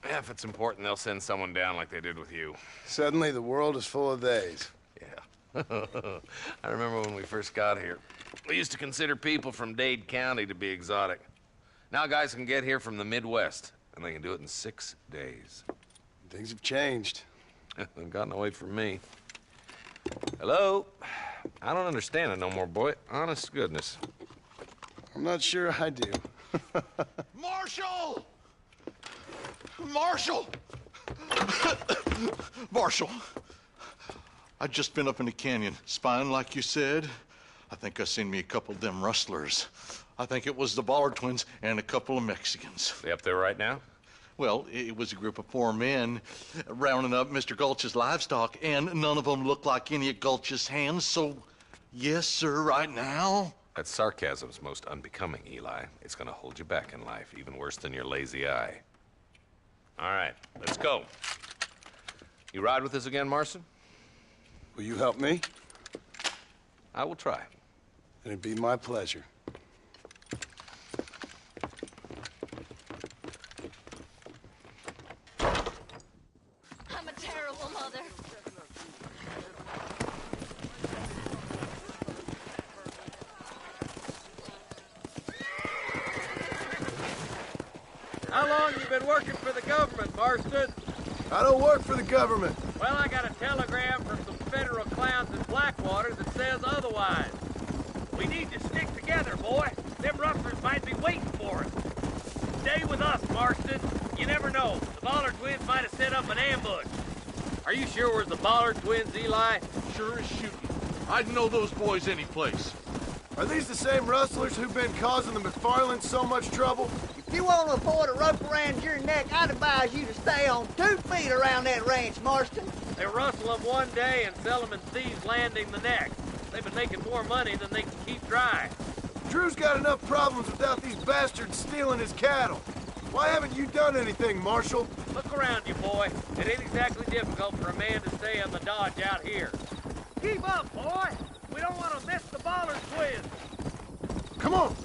If it's important, they'll send someone down like they did with you. Suddenly, the world is full of theys. Yeah. I remember when we first got here. We used to consider people from Dade County to be exotic. Now guys can get here from the Midwest, and they can do it in 6 days. Things have changed. They've gotten away from me. Hello? I don't understand it no more, boy. Honest to goodness. I'm not sure I do. Marshal! Marshal! Marshal! I just been up in the canyon, spying like you said. I think I seen me a couple of them rustlers. I think it was the Ballard twins and a couple of Mexicans. They up there right now? Well, it was a group of 4 men rounding up Mr. Gulch's livestock, and none of them looked like any of Gulch's hands, so yes, sir, right now. That sarcasm's most unbecoming, Eli. It's gonna hold you back in life, even worse than your lazy eye. All right, let's go. You ride with us again, Marston? Will you help me? I will try. It'd be my pleasure. I'm a terrible mother. How long you been working for the government, Marston? I don't work for the government. Well, I got a telegram from some federal clowns in Blackwater that says otherwise. We need to stick together, boy. Them rustlers might be waiting for us. Stay with us, Marston. You never know. The Ballard twins might have set up an ambush. Are you sure it was the Ballard twins, Eli? Sure as shooting. I'd know those boys any place. Are these the same rustlers who've been causing the McFarlands so much trouble? If you want to afford a rope around your neck, I'd advise you to stay on 2 feet around that ranch, Marston. They rustle them one day and sell them in Thieves' Landing the next. They've been making more money than they can keep dry. Drew's got enough problems without these bastards stealing his cattle. Why haven't you done anything, Marshal? Look around you, boy. It ain't exactly difficult for a man to stay on the dodge out here. Keep up, boy! We don't want to miss the Ballard twins! Come on!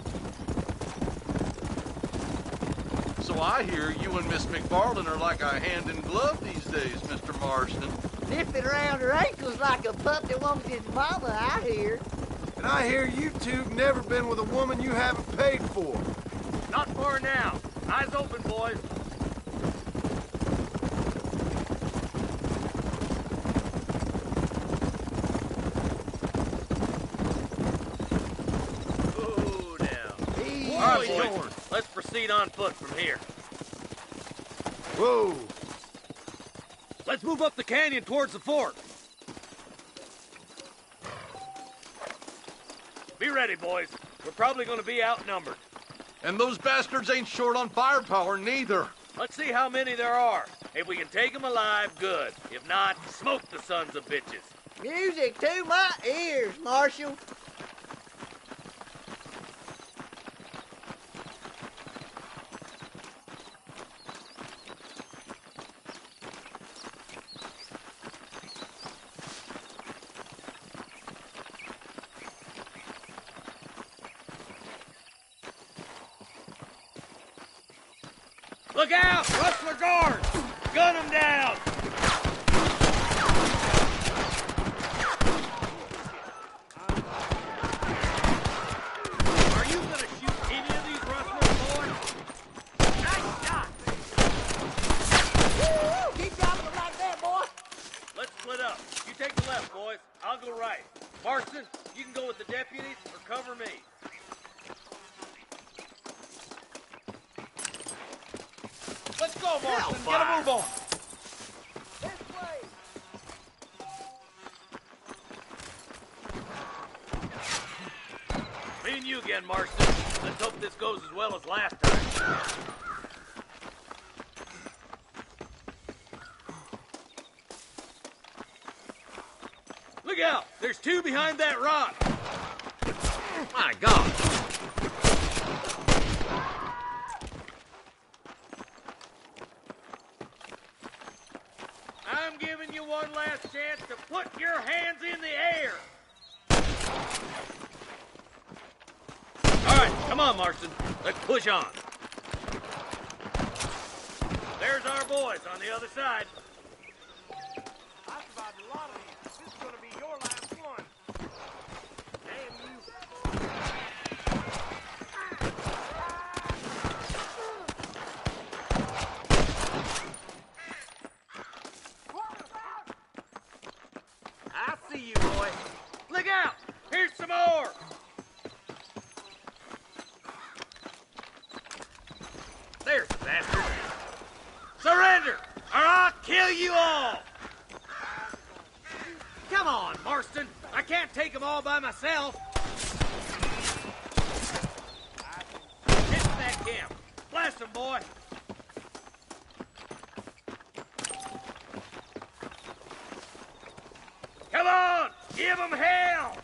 So So I hear you and Miss McFarland are like a hand in glove these days, Mr. Marston. Nipping around her ankles like a pup that won't get mama, I hear. And I hear you two've never been with a woman you haven't paid for. Not far now. Eyes open, boys. Ooh, now. All right, boys. Let's proceed on foot from here. Whoa. Let's move up the canyon towards the fort. Be ready, boys. We're probably going to be outnumbered. And those bastards ain't short on firepower, neither. Let's see how many there are. If we can take them alive, good. If not, smoke the sons of bitches. Music to my ears, Marshal. Look out! Rustler guards! Gun them down! Are you gonna shoot any of these rustlers, boy? Nice shot! Woo! Keep dropping them like that, boy! Let's split up. You take the left, boys. I'll go right. Marston, you can go with the deputies or cover me. Let's go, Marston. Get a move on. Me and you again, Marston. Let's hope this goes as well as last time. Look out! There's two behind that rock. My God. I'm giving you one last chance to put your hands in the air. All right, come on, Marston. Let's push on. There's our boys on the other side. I survived a lot of these. This is going to be your last one. Damn you. I see you, boy. Look out! Here's some more! There's the bastard. Surrender, or I'll kill you all! Come on, Marston. I can't take them all by myself. Hit that camp. Blast them, boy. Come on! Give them hell!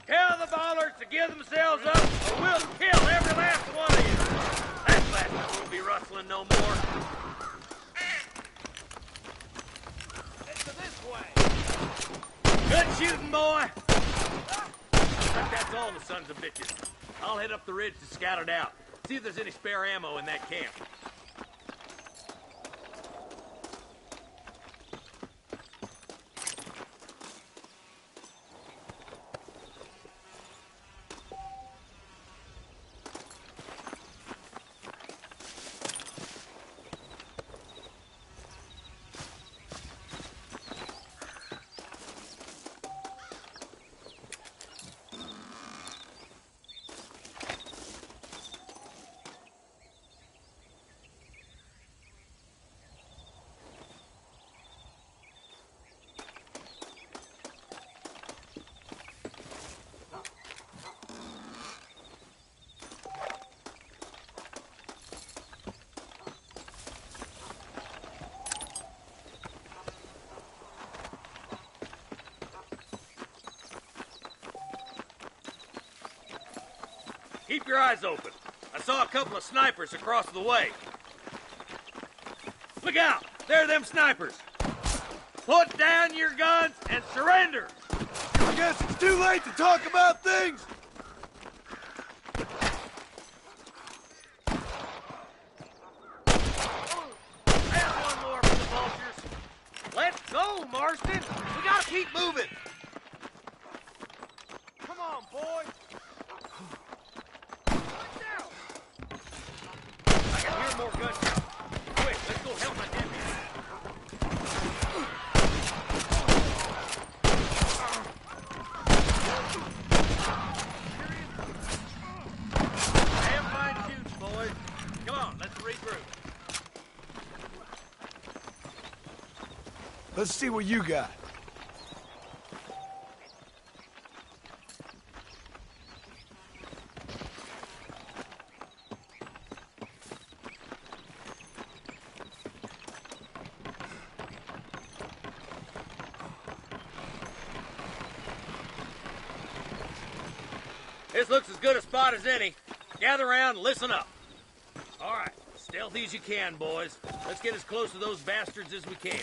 Tell the ballers to give themselves up, or we'll kill every last one of you! That bastard won't be rustling no more. This way. Good shooting, boy! I think that's all the sons of bitches. I'll head up the ridge to scout it out. See if there's any spare ammo in that camp. Keep your eyes open. I saw a couple of snipers across the way. Look out! There are them snipers! Put down your guns and surrender! I guess it's too late to talk about things. on, Marston. We gotta keep moving. Come on, boy. I can hear more gunshots. Quick, let's go help my deputy. Damn fine shooting, boys. Come on, let's regroup. Let's see what you got. This looks as good a spot as any. Gather around and listen up. All right, stealthy as you can, boys. Let's get as close to those bastards as we can.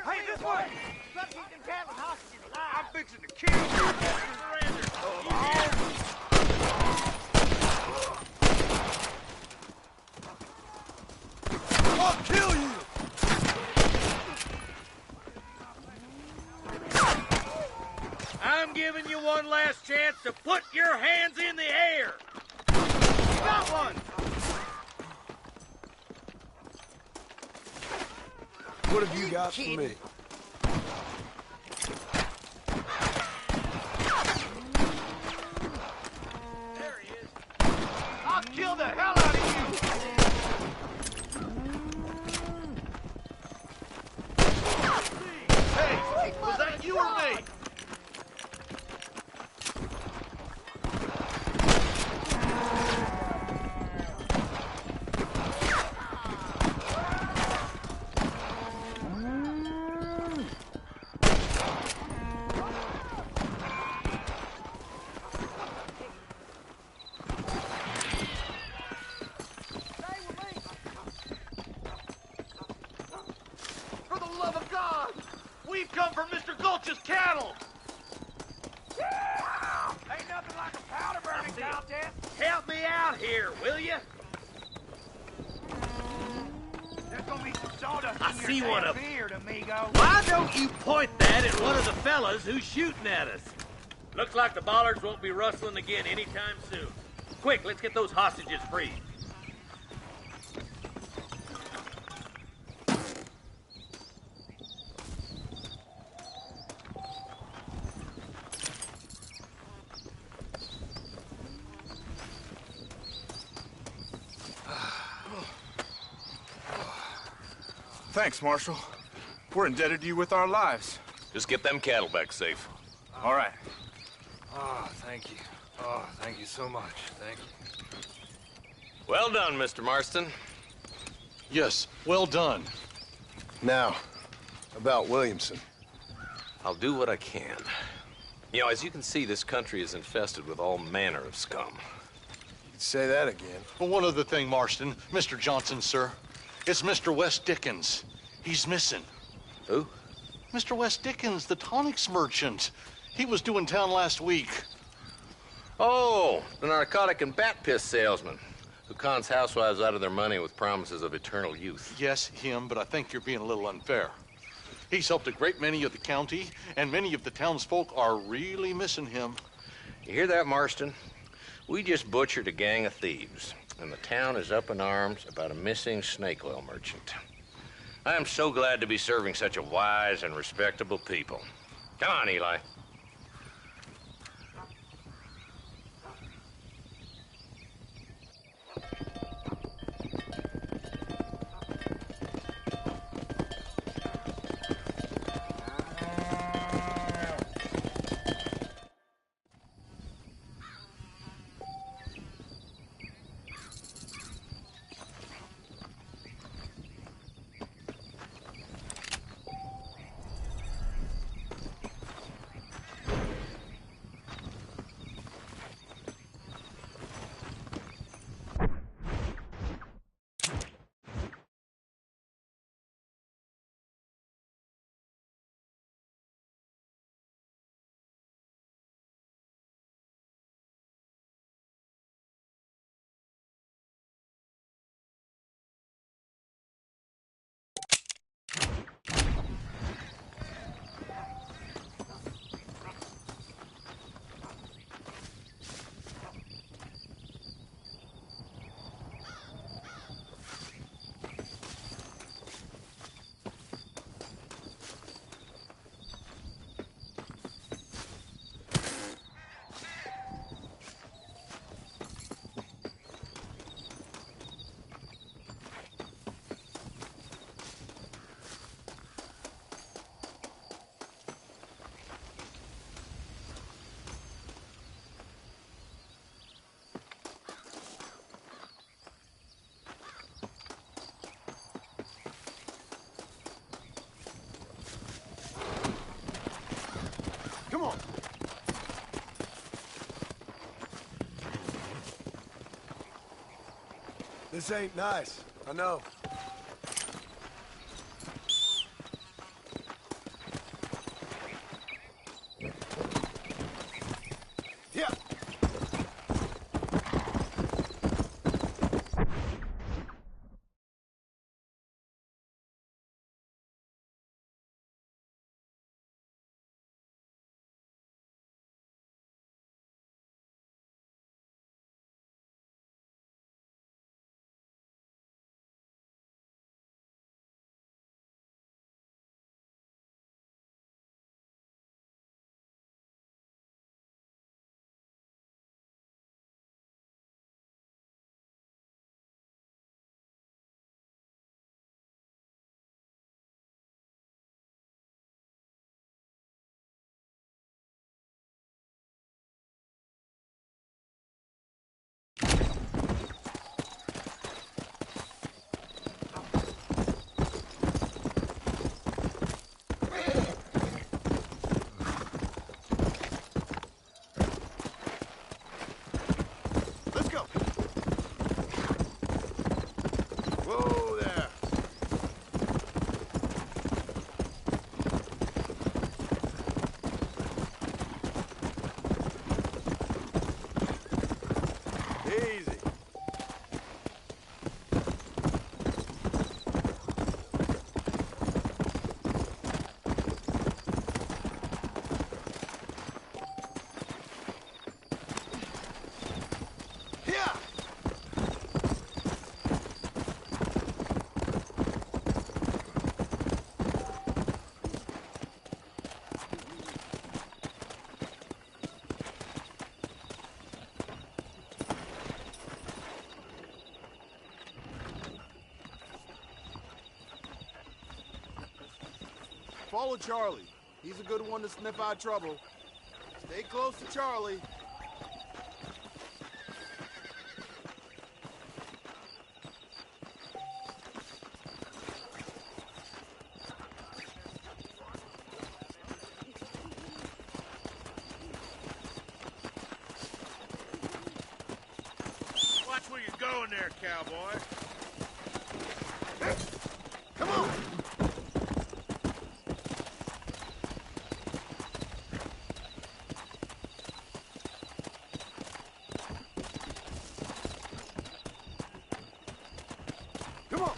Hey, this way! Let's keep them cattle hostages alive. I'm fixing to kill you. I'll kill you! I'm giving you one last chance to put your hands in the air. You got one. What have you got for me? There he is. I'll kill the hell out of you! Hey, was that you or me? For the love of God! We've come for Mr. Gulch's cattle! Ain't nothing like a powder burning contest! Help me out here, will you? There's gonna be some sawdust I in see your one damn of 'em. beard, amigo! Why don't you point that at one of the fellas who's shooting at us? Looks like the bollards won't be rustling again anytime soon. Quick, let's get those hostages free. Thanks, Marshal. We're indebted to you with our lives. Just get them cattle back safe. All right. Oh, thank you. Oh, thank you so much. Thank you. Well done, Mr. Marston. Yes, well done. Now, about Williamson. I'll do what I can. You know, as you can see, this country is infested with all manner of scum. You could say that again. Well, one other thing, Marston. Mr. Johnson, sir. It's Mr. West Dickens. He's missing. Who? Mr. West Dickens, the tonics merchant. He was due in town last week. Oh, the narcotic and bat piss salesman who cons housewives out of their money with promises of eternal youth. Yes, him, but I think you're being a little unfair. He's helped a great many of the county, and many of the townsfolk are really missing him. You hear that, Marston? We just butchered a gang of thieves. and the town is up in arms about a missing snake oil merchant. I am so glad to be serving such a wise and respectable people. Come on, Eli. Come on. This ain't nice. I know. Yeah. Whoa there. Easy. Yeah. Follow Charlie. He's a good one to sniff out trouble. Stay close to Charlie. Watch where you're going there, cowboy. Come on! Come on.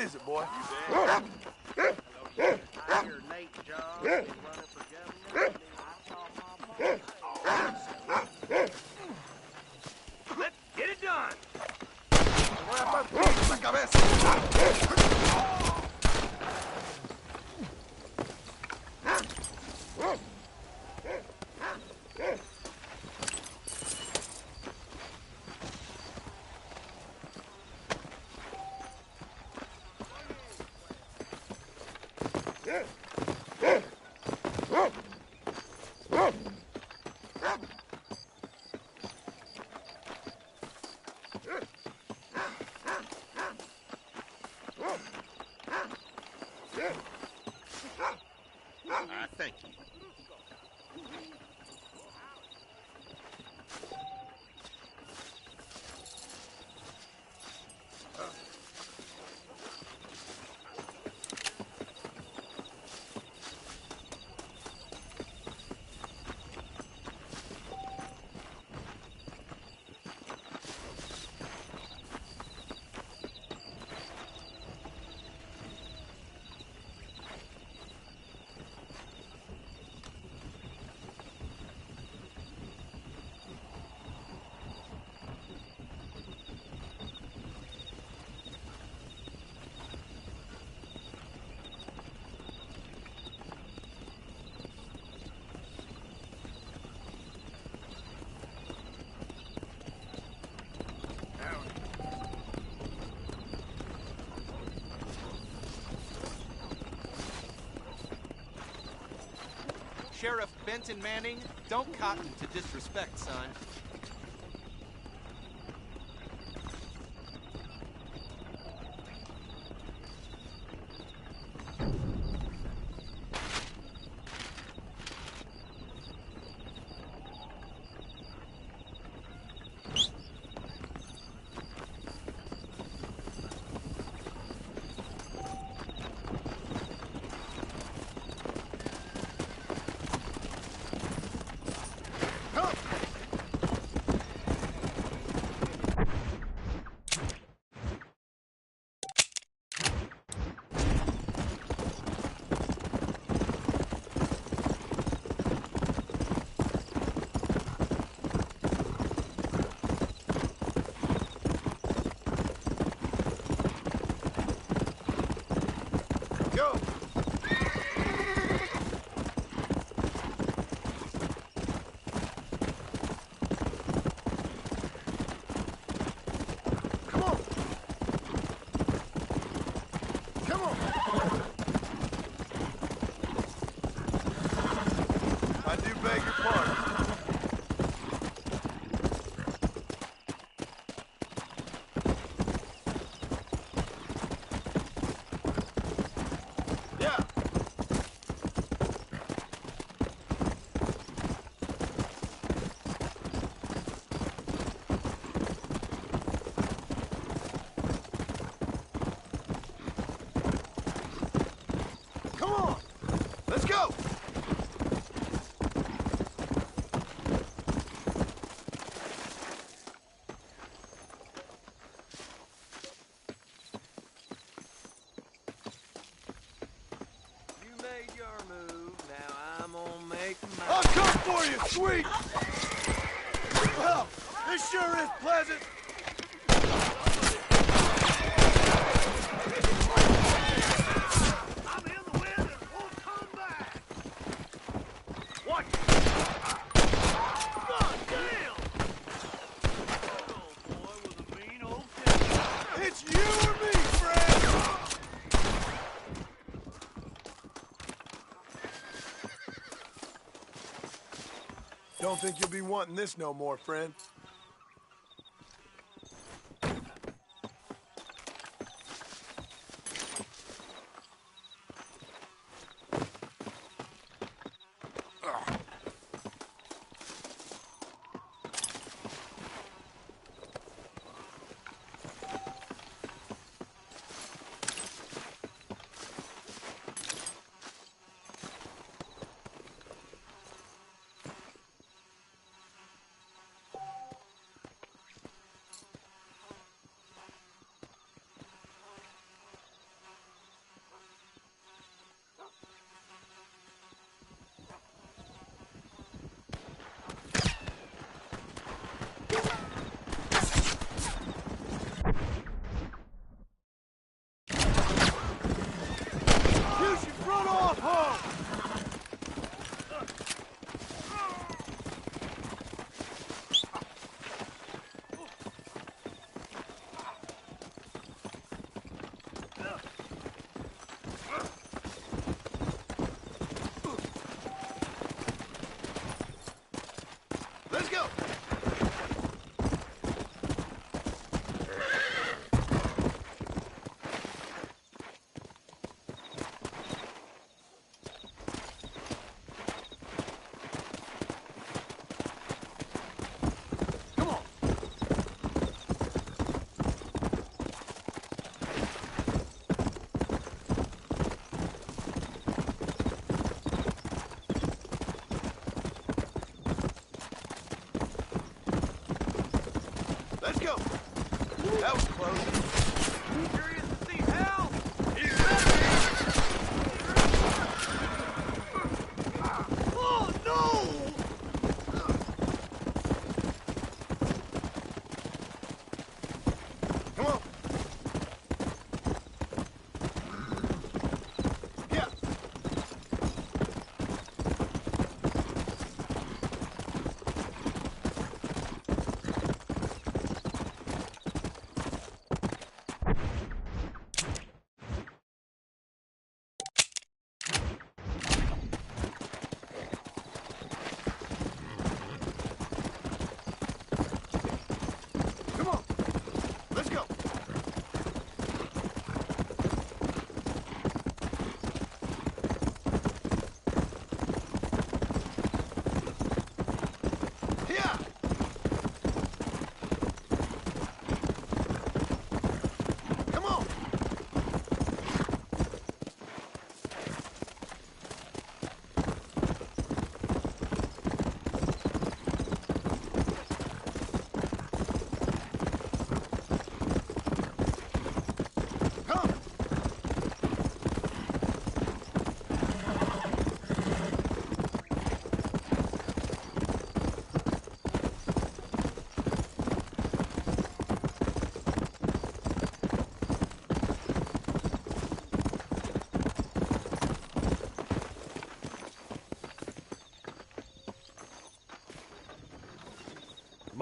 is it, boy? I hear Nate Jones is running for governor. I saw my boy. Let's get it done. Thank you. Sheriff Benton Manning, don't cotton to disrespect, son. I'll come for you, sweet! Well, this sure is pleasant. I'm in the wind and won't come back. What? God damn! Oh, boy, with a mean old thing. It's you or me, friend! Don't think you'll be wanting this no more, friend.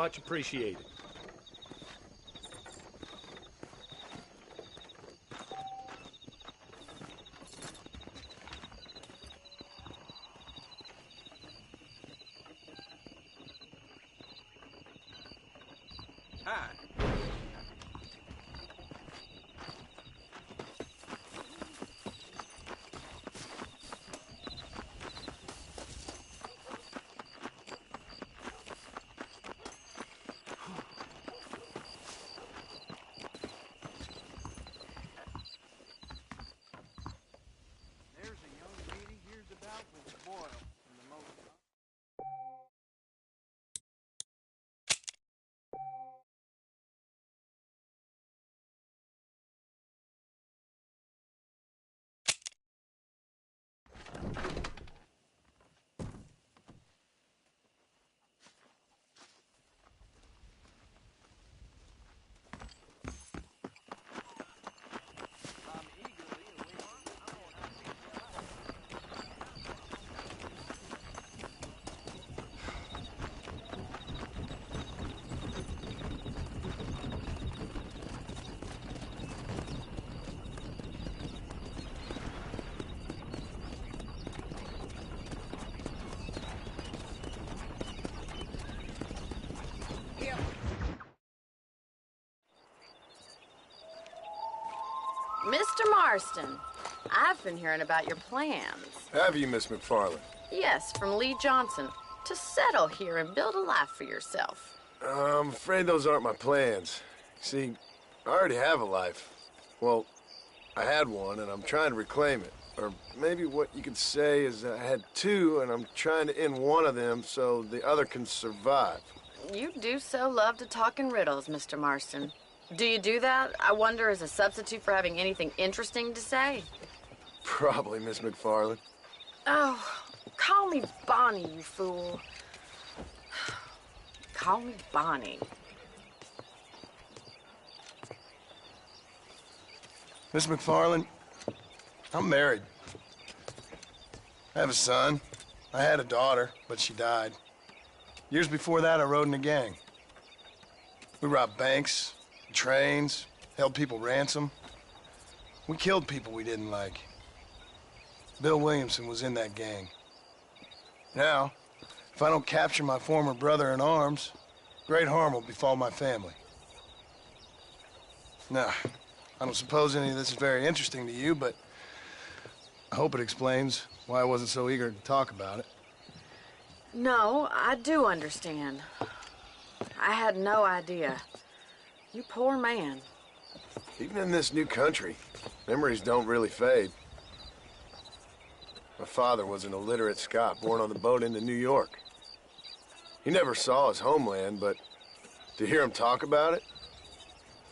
Much appreciated. Hi. There's a young lady hears about with a boil in the most. Mr. Marston, I've been hearing about your plans. Have you, Miss McFarland? Yes, from Lee Johnson, to settle here and build a life for yourself. I'm afraid those aren't my plans. See, I already have a life. Well, I had one, and I'm trying to reclaim it. Or maybe what you could say is I had two, and I'm trying to end one of them so the other can survive. You do so love to talk in riddles, Mr. Marston. Do you do that, I wonder, as a substitute for having anything interesting to say? Probably, Miss McFarland. Oh, call me Bonnie, you fool. Call me Bonnie. Miss McFarland, I'm married. I have a son. I had a daughter, but she died. Years before that, I rode in a gang. We robbed banks, trains, held people ransom. We killed people we didn't like. Bill Williamson was in that gang. Now, if I don't capture my former brother in arms, great harm will befall my family. Now, I don't suppose any of this is very interesting to you, but I hope it explains why I wasn't so eager to talk about it. No, I do understand. I had no idea. You poor man. Even in this new country, memories don't really fade. My father was an illiterate Scot born on the boat into New York. He never saw his homeland, but to hear him talk about it,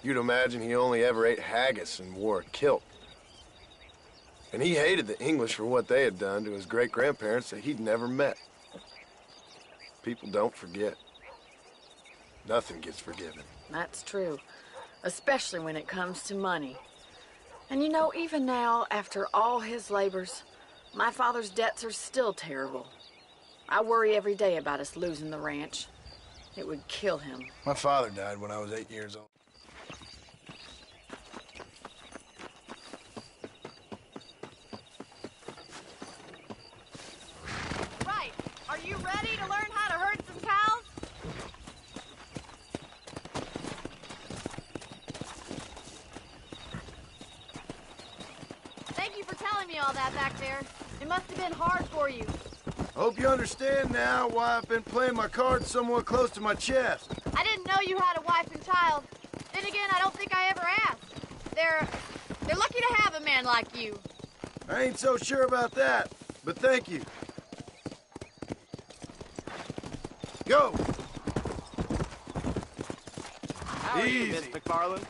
you'd imagine he only ever ate haggis and wore a kilt. And he hated the English for what they had done to his great-grandparents that he'd never met. People don't forget. Nothing gets forgiven. That's true, especially when it comes to money. And you know, even now, after all his labors, my father's debts are still terrible. I worry every day about us losing the ranch. It would kill him. My father died when I was 8 years old. Right. Are you ready to learn how to herd some cows? Thank you for telling me all that back there. It must have been hard for you. I hope you understand now why I've been playing my cards somewhat close to my chest. I didn't know you had a wife and child. Then again, I don't think I ever asked. They're lucky to have a man like you. I ain't so sure about that, but thank you. Go! How are you, Miss McFarland?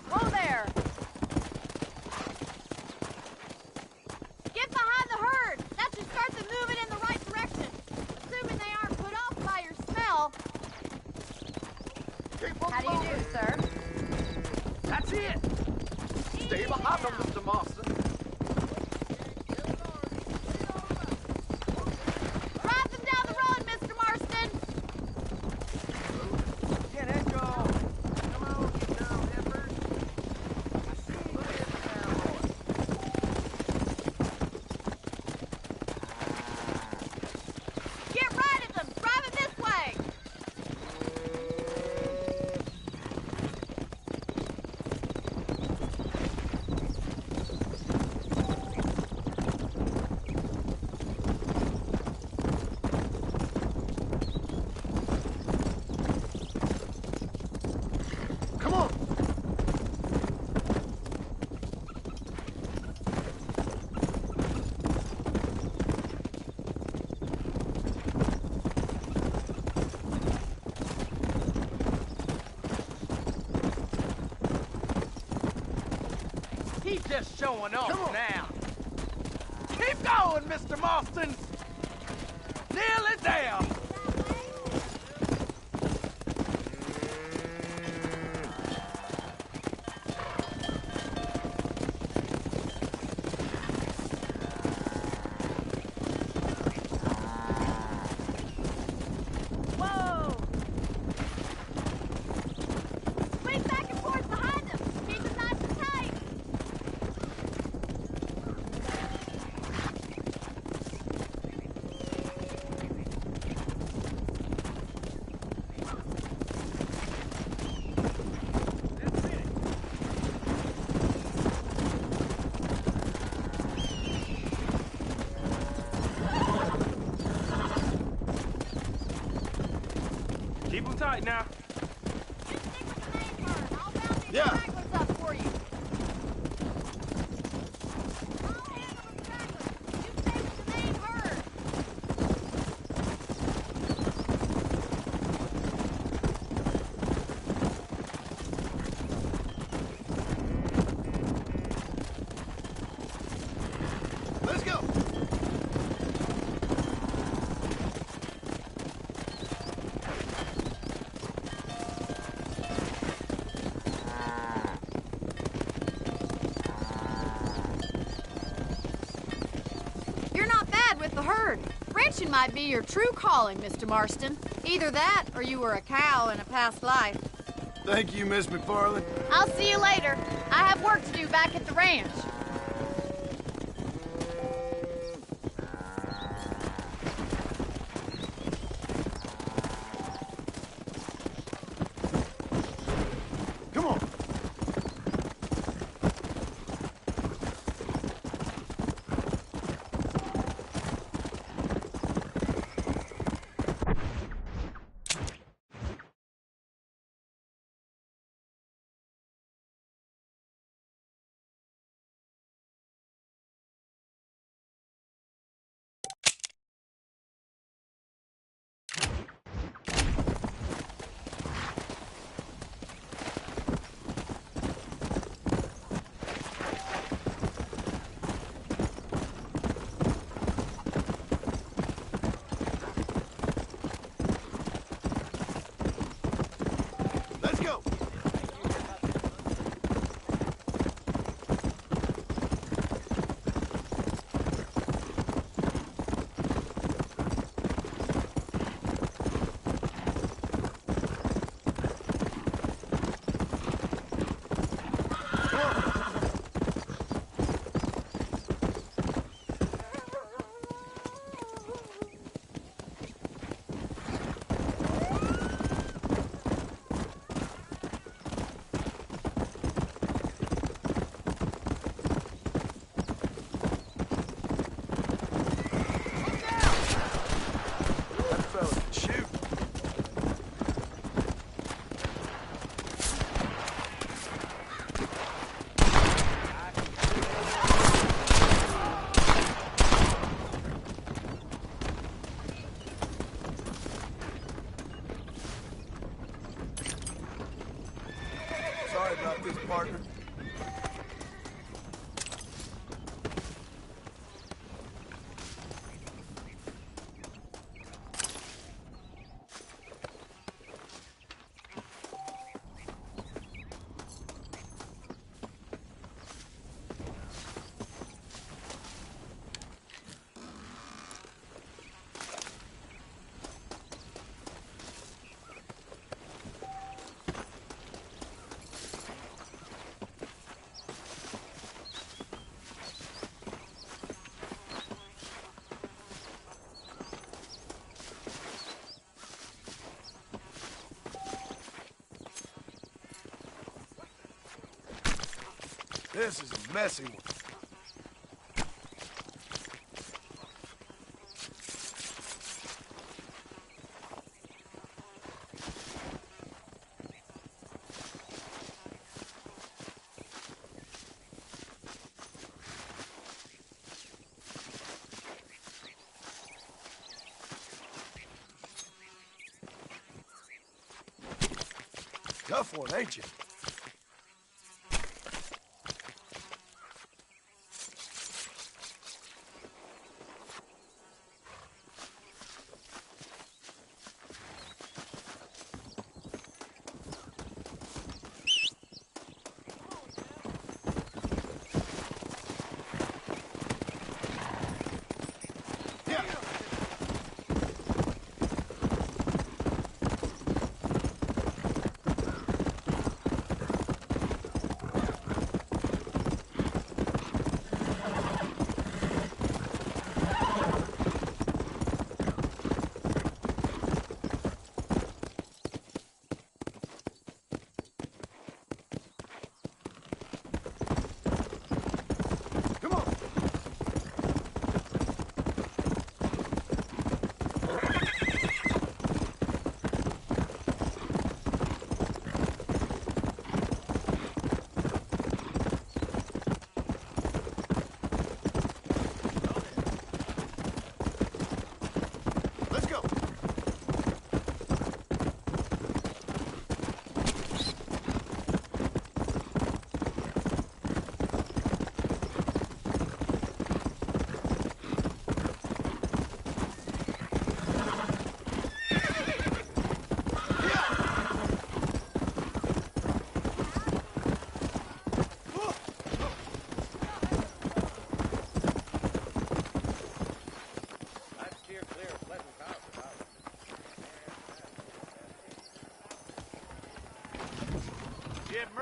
Whoa there! Get behind the herd! That should start them moving in the right direction. Assuming they aren't put off by your smell. How do you do, sir? That's it! Stay behind them, Mr. Marston. He's just showing off now. Keep going, Mr. Marston. Nearly there. Keep them tight now. Yeah. Let's go. You're not bad with the herd. Ranching might be your true calling, Mr. Marston. Either that, or you were a cow in a past life. Thank you, Miss McFarland. I'll see you later. I have work to do back at the ranch. Come on. Let's go. That fella can shoot. Sorry about this, partner. This is a messy one. Tough one, ain't you?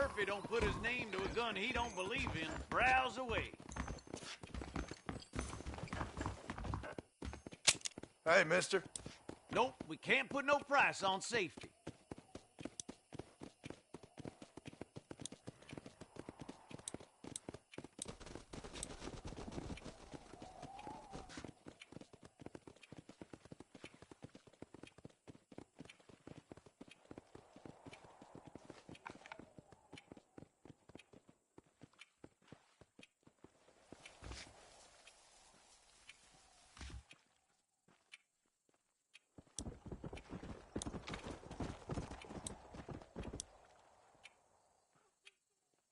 Murphy don't put his name to a gun he don't believe in, browse away. Hey, mister. Nope, we can't put no price on safety.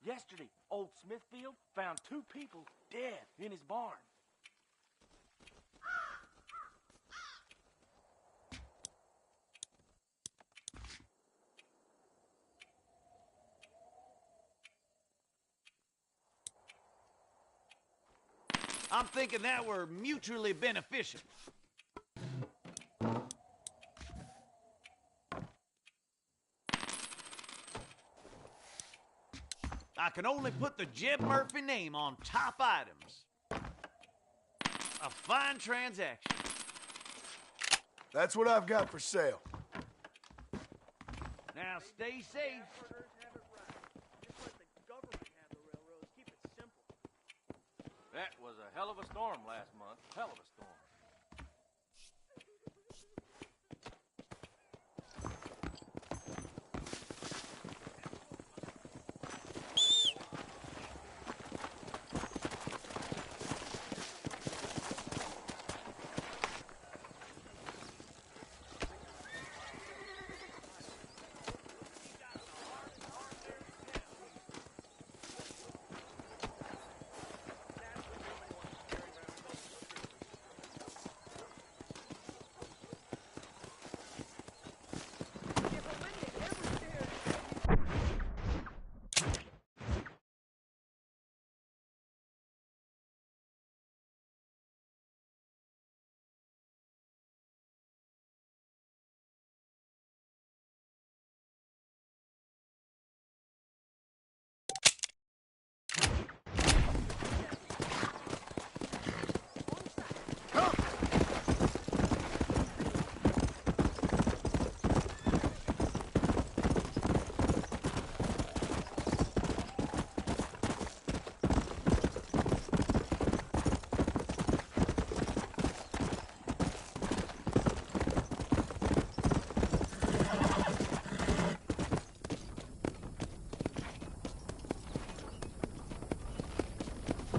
Yesterday, old Smithfield found 2 people dead in his barn. I'm thinking that were mutually beneficial. I can only put the Jeb Murphy name on top items. A fine transaction. That's what I've got for sale. Now stay safe. That was a hell of a storm last month. Hell of a storm.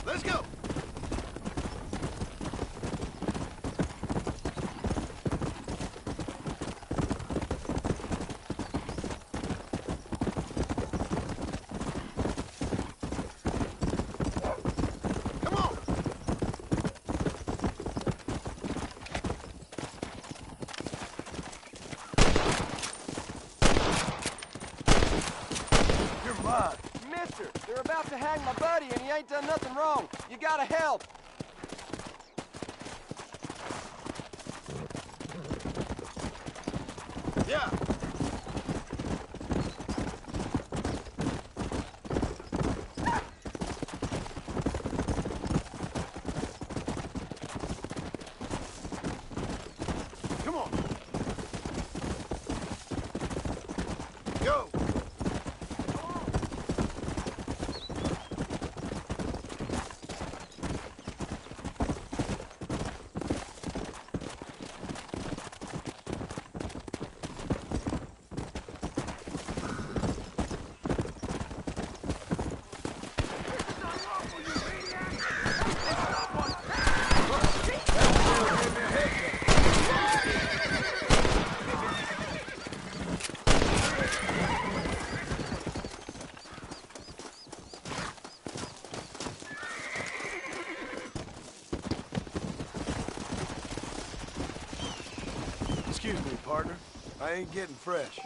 Let's go! Come on! You're mine. Mister, they're about to hang my buddy and he ain't done nothing wrong. You gotta help. Yeah. Come on. Go. Excuse me, partner. I ain't getting fresh.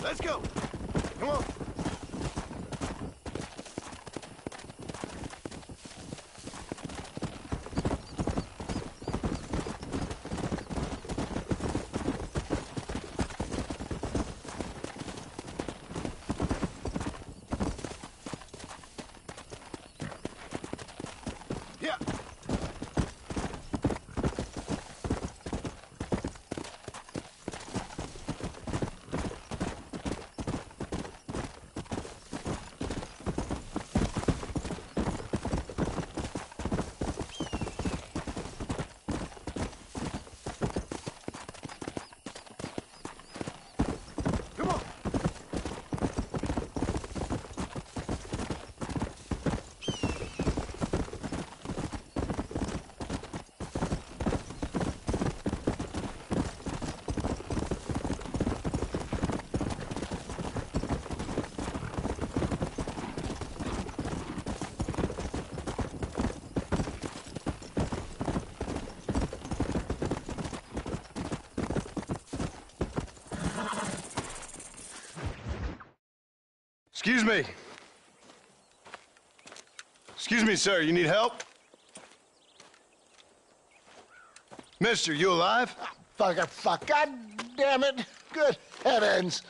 Let's go. Come on. Excuse me. Excuse me, sir. You need help? Mister, you alive? Fuck. God damn it. Good heavens.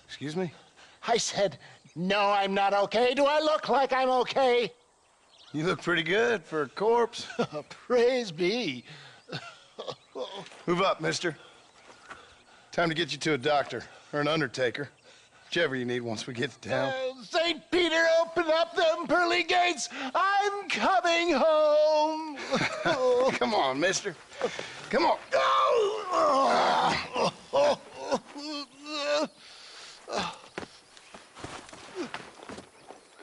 Excuse me? I said, no, I'm not okay. Do I look like I'm okay? You look pretty good for a corpse. Praise be. Move up, mister. Time to get you to a doctor or an undertaker. Whichever you need once we get to town. St. Peter, open up them pearly gates. I'm coming home. Come on, mister. Come on.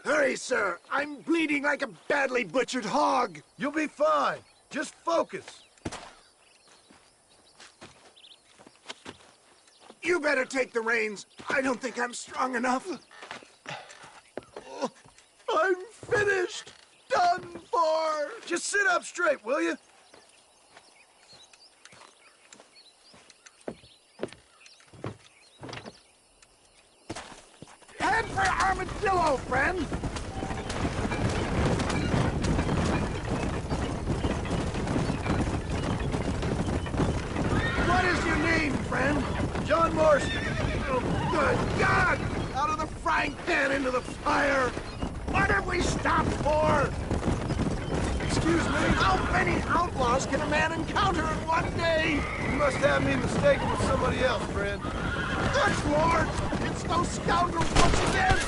Hurry, sir. I'm bleeding like a badly butchered hog. You'll be fine. Just focus. You better take the reins. I don't think I'm strong enough. I'm finished. Done for. Just sit up straight, will you? Head for Armadillo, friend. What is your name, friend? John Marston. Oh, good God! Out of the frying pan into the fire! What have we stopped for? Excuse me? How many outlaws can a man encounter in one day? You must have me mistaken with somebody else, friend. Good Lord! It's those scoundrels once again!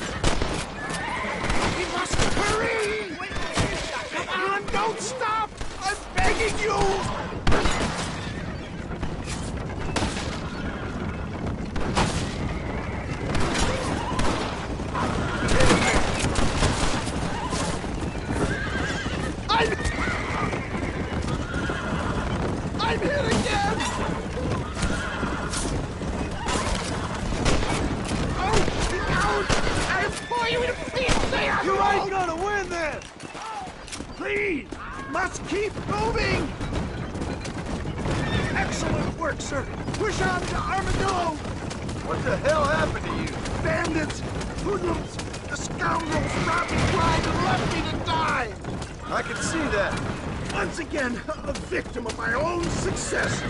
We must hurry! Come on, don't stop! I'm begging you! I'm hit again! Oh, ouch! I implore you to please stay on. You ain't gonna win this! Please! Must keep moving! Excellent work, sir! Push on to Armadillo! What the hell happened to you? Bandits! Hoodlums! The scoundrels robbed me blind and left me to die! I can see that. Once again, a victim of my own success.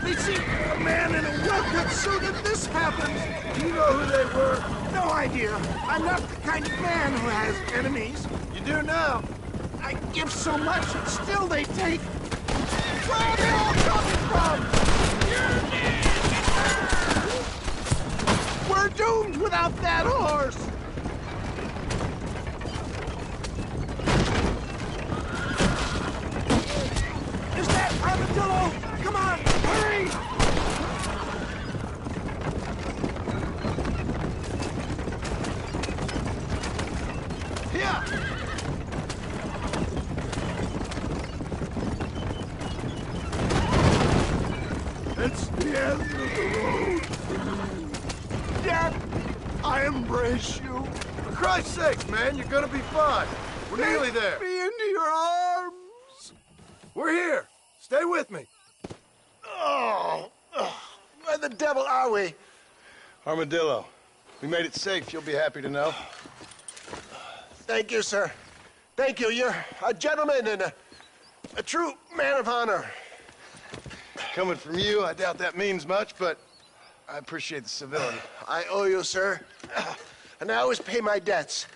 They see a man in a well-cut suit and this happens. Do you know who they were? No idea. I'm not the kind of man who has enemies. You do now. I give so much and still they take. Where are they all coming from? We're doomed without that horse. Is that Armadillo? Come on, hurry! Here! It's the end of the road. Death, I embrace you. For Christ's sake, man, you're gonna be fine. We're nearly there. Take me into your arms. We're here. Stay with me. Oh, where the devil are we? Armadillo. We made it safe, you'll be happy to know. Thank you, sir. Thank you. You're a gentleman and a true man of honor. Coming from you, I doubt that means much, but I appreciate the civility. I owe you, sir. And I always pay my debts.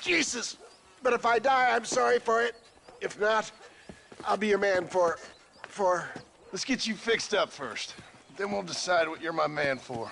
Jesus. But if I die, I'm sorry for it. If not, I'll be your man for... Let's get you fixed up first. Then we'll decide what you're my man for.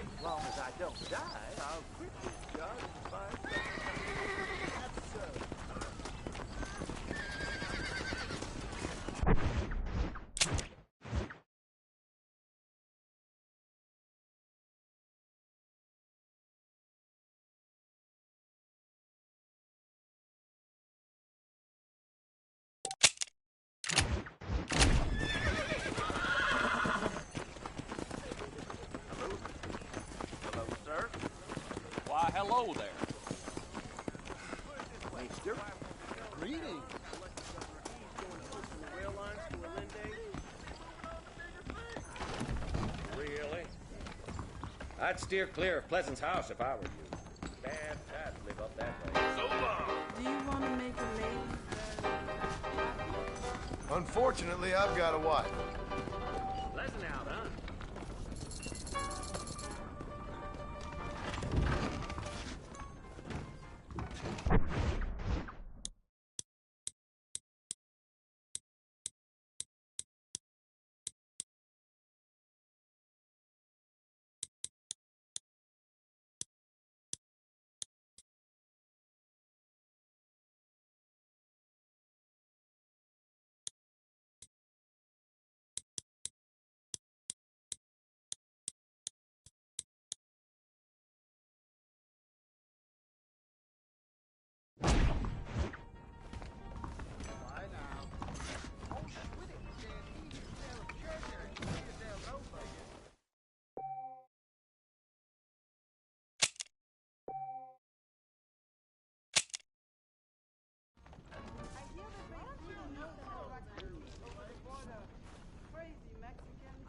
As long as I don't die, I'll quit this job and find something Why, hello there. Mister. Greetings. Really? I'd steer clear of Pleasant's house if I were you. Bad times live up that way. So long. Do you want to make a lady? Unfortunately, I've got a wife. Pleasant out, huh?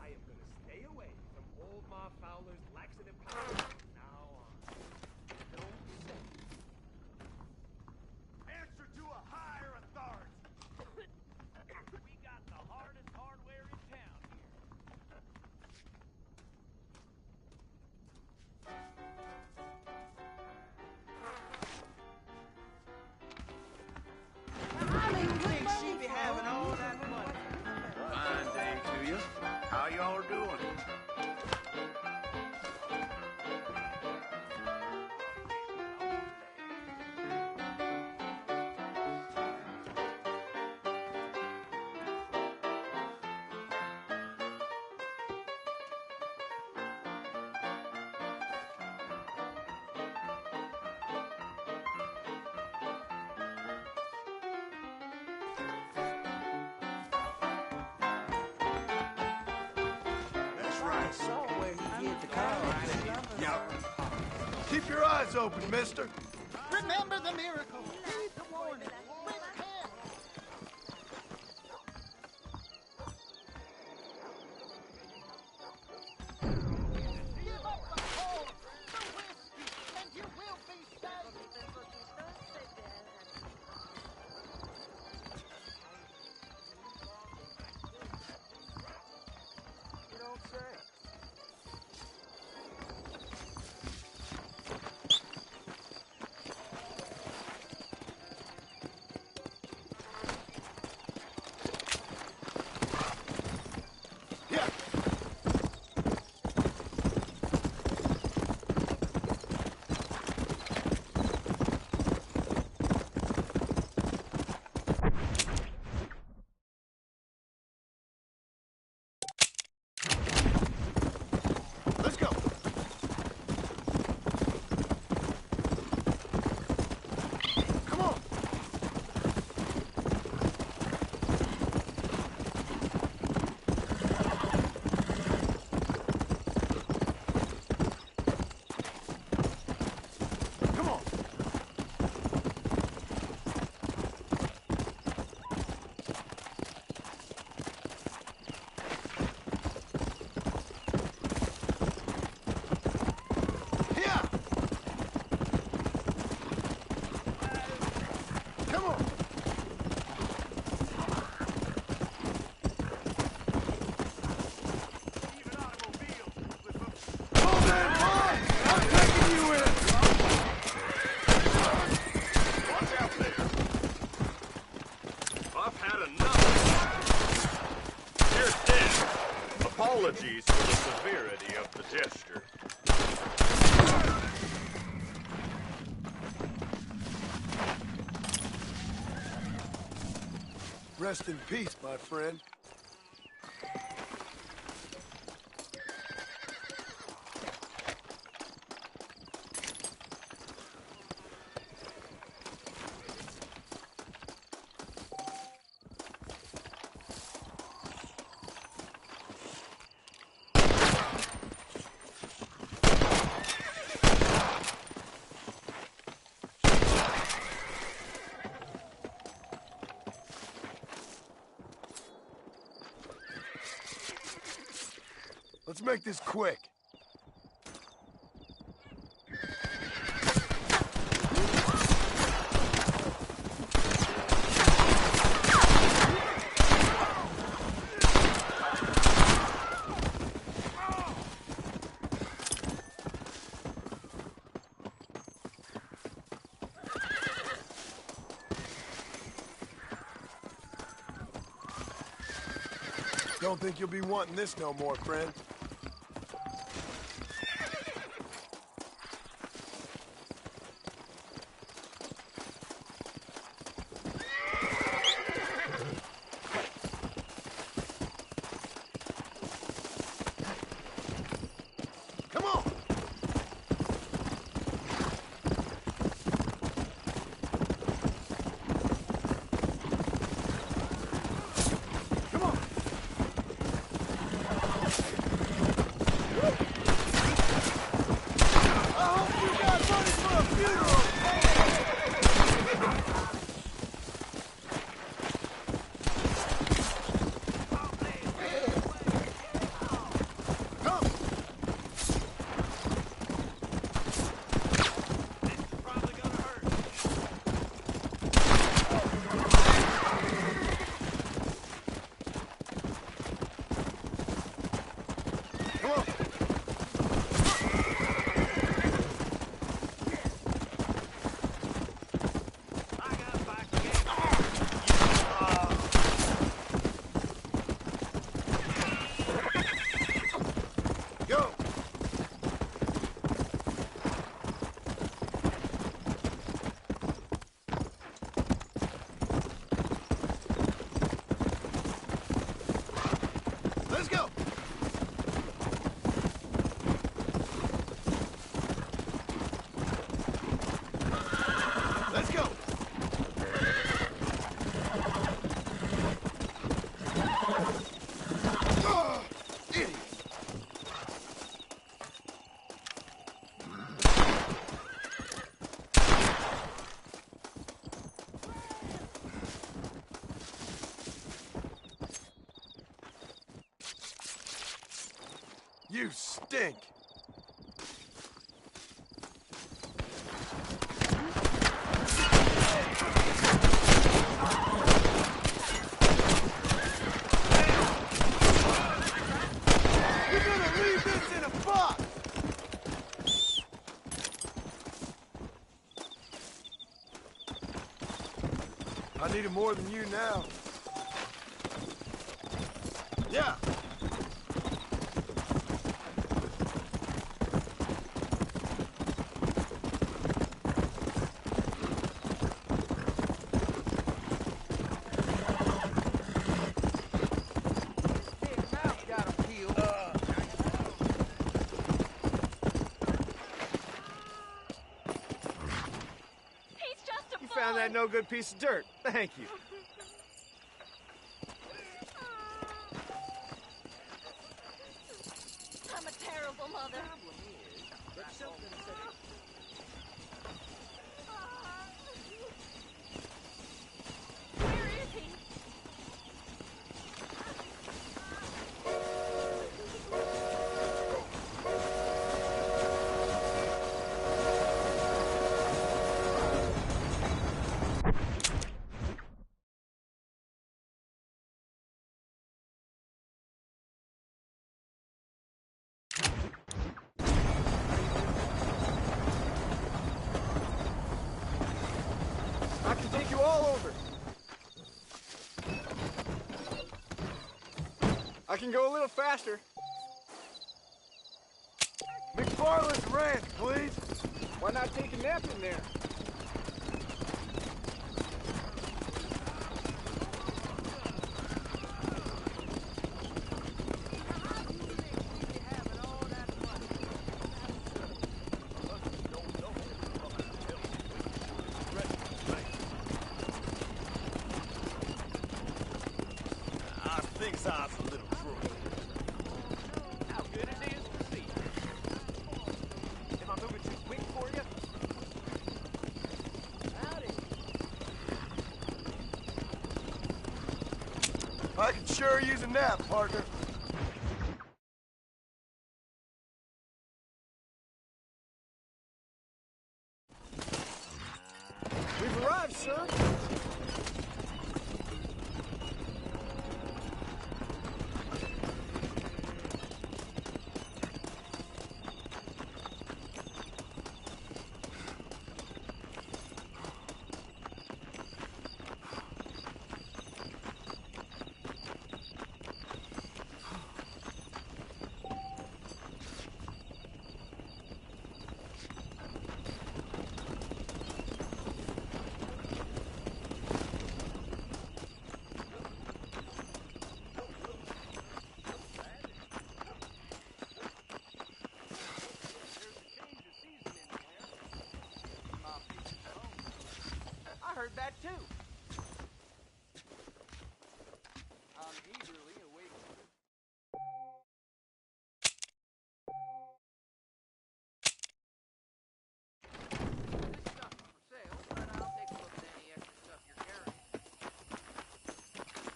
I am gonna stay away from old Ma Fowler's laxative powder from now on. Don't say. Answer to a higher authority. We got the hardest hardware in town here. How do you think she be having all that money? Fine day to you. How y'all doing? That's right. Saw where he hid the car. Yep. Keep your eyes open, mister. Remember the miracle. Heed the warning. Repent. Give up the cold, the whiskey, and you will be saved. You don't say. Rest in peace, my friend. Let's make this quick. Don't think you'll be wanting this no more, friend. You stink! You're gonna leave this in a box! I need it more than you now. Yeah! That no good piece of dirt. Thank you. I'm a terrible mother. Where is he? I can take you all over. I can go a little faster. McFarland's ranch, please. Why not take a nap in there? thinks I's a little crook. How good it is to see you. Am I moving too quick for you? Howdy. I could sure use a nap, partner. We've arrived, sir. I heard that too. I'm eagerly awaiting it.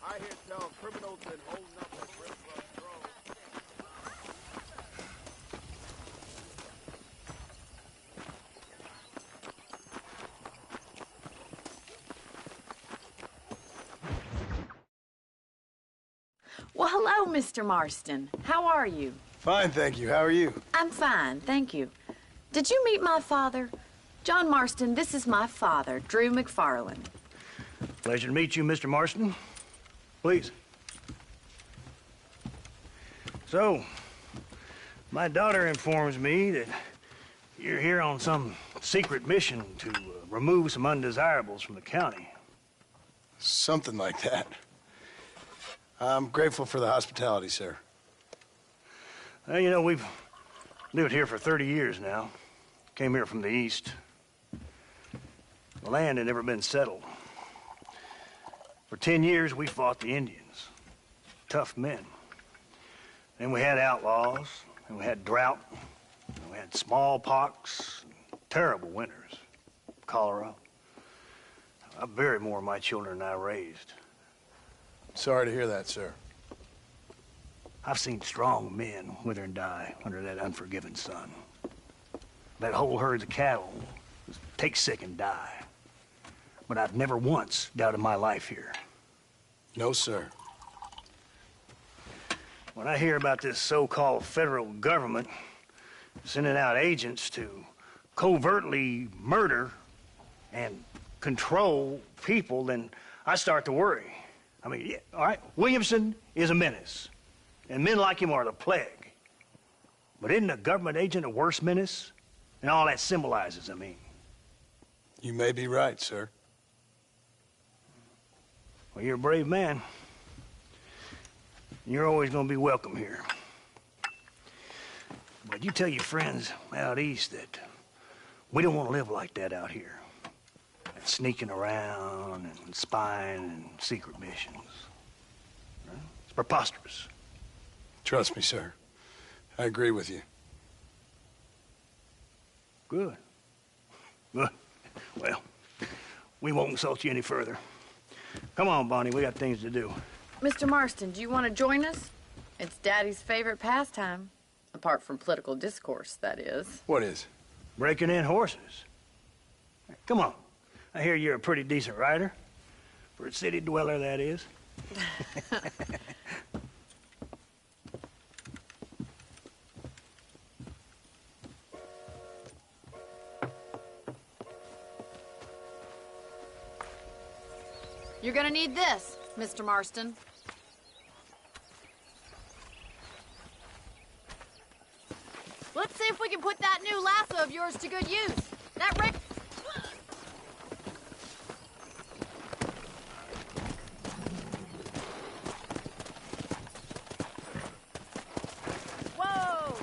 I hear tell criminals been holding up the river road. Well, hello, Mr. Marston. How are you? Fine, thank you. How are you? I'm fine, thank you. Did you meet my father? John Marston, this is my father, Drew McFarland. Pleasure to meet you, Mr. Marston. Please. So, my daughter informs me that you're here on some secret mission to remove some undesirables from the county. Something like that. I'm grateful for the hospitality, sir. Well, you know, we've lived here for 30 years now. Came here from the east. The land had never been settled. For 10 years, we fought the Indians. Tough men. Then we had outlaws, and we had drought, and we had smallpox, terrible winters, cholera. I buried more of my children than I raised. Sorry to hear that, sir. I've seen strong men wither and die under that unforgiving sun. That whole herds of cattle take sick and die. But I've never once doubted my life here. No, sir. When I hear about this so-called federal government sending out agents to covertly murder and control people, then I start to worry. I mean, yeah, all right, Williamson is a menace, and men like him are the plague. But isn't a government agent a worse menace? And all that symbolizes, I mean. You may be right, sir. Well, you're a brave man. You're always going to be welcome here. But you tell your friends out east that we don't want to live like that out here. Sneaking around and spying and secret missions. It's preposterous. Trust me, sir. I agree with you. Good. Good. Well, we won't insult you any further. Come on, Bonnie, we got things to do. Mr. Marston, do you want to join us? It's Daddy's favorite pastime. Apart from political discourse, that is. What is? Breaking in horses. Come on. I hear you're a pretty decent rider. For a city dweller, that is. You're gonna need this, Mr. Marston. Let's see if we can put that new lasso of yours to good use. That Rick... Whoa!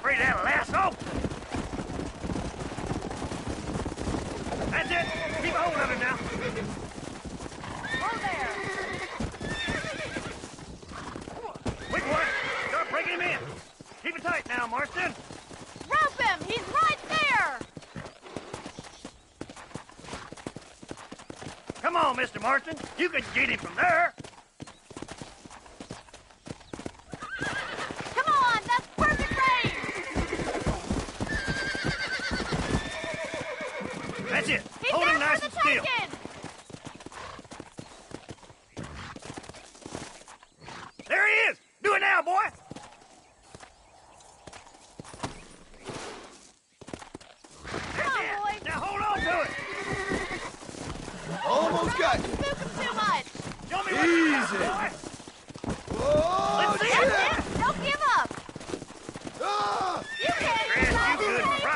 Afraid of that lasso? That's it. Keep a hold of it now. Whoa there! Quick, boy. Start breaking him in. Keep it tight now, Marston. Rope him! He's right there! Come on, Mr. Marston. You can get him from there. Come on! That's perfect range! That's it. He's Hold there him nice for and the still. taking! There he is. Do it now, boy. Come on, boy! Now hold on to it. Almost got you. Spook him too much! Show me Easy. boy. Whoa, Let's see shit. it. That's it! Don't give up! Ah! You can't Chris, stop you good, anyone! bro.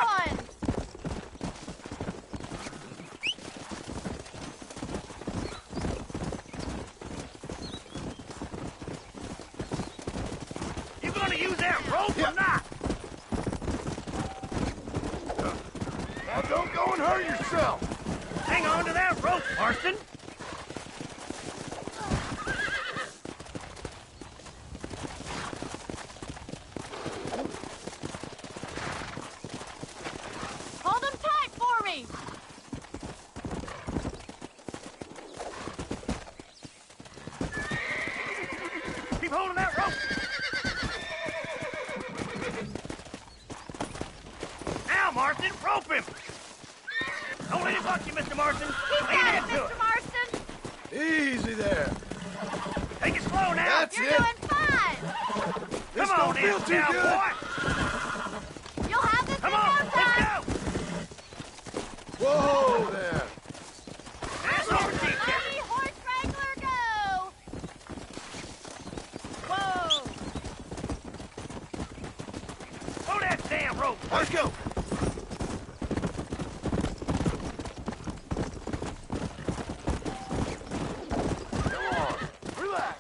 You gonna use that rope or not? Now don't go and hurt yourself. Hang on to that rope, Marston. Hold him tight for me! Keep holding that rope. Now, Marston, rope him. Don't let him buck you, Mr. Marston. Keep Lean at it, into Mr. Marston! Easy there. Take it slow now. That's You're it. doing fine! This Come on, don't feel in, too now, good. boy. You'll have this Come in on, no let's time! go. Whoa there. That's our team. Mighty horse wrangler, go! Whoa! Hold that damn rope. Let's go. Come on. Relax.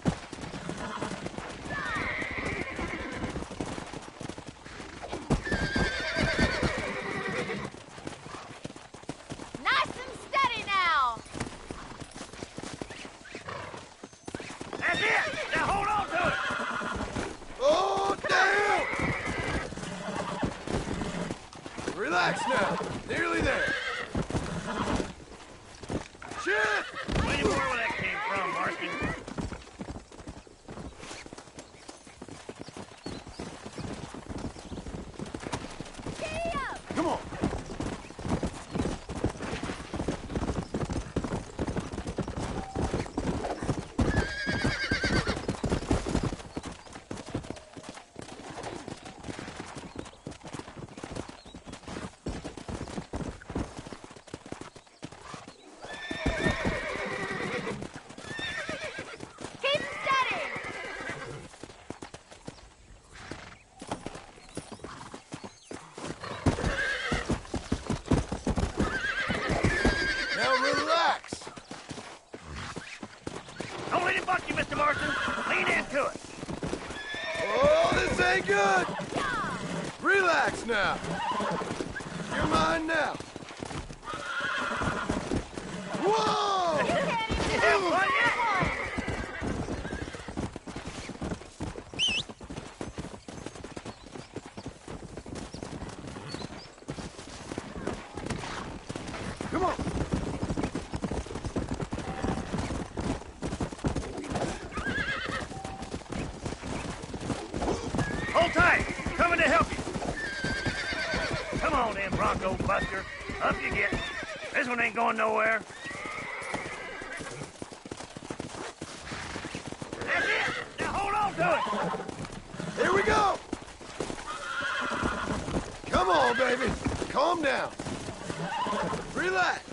Nice and steady now! That's it. Now hold on to it. Oh, damn! Relax now. Nearly there. Shit! Plenty more where that came from, Marston. Giddy up! Come on. Keep steady! Now relax. Don't let him buck you, Mr. Marston. Lean into it. Oh, this ain't good. Relax now. You're mine now. Whoa! You can't even Yeah, do buddy. one! Come on. Hold tight. Coming to help you. Come on in, Bronco Buster. Up you get. This one ain't going nowhere. That's it. Now hold on to it. Here we go. Come on, baby. Calm down. Relax.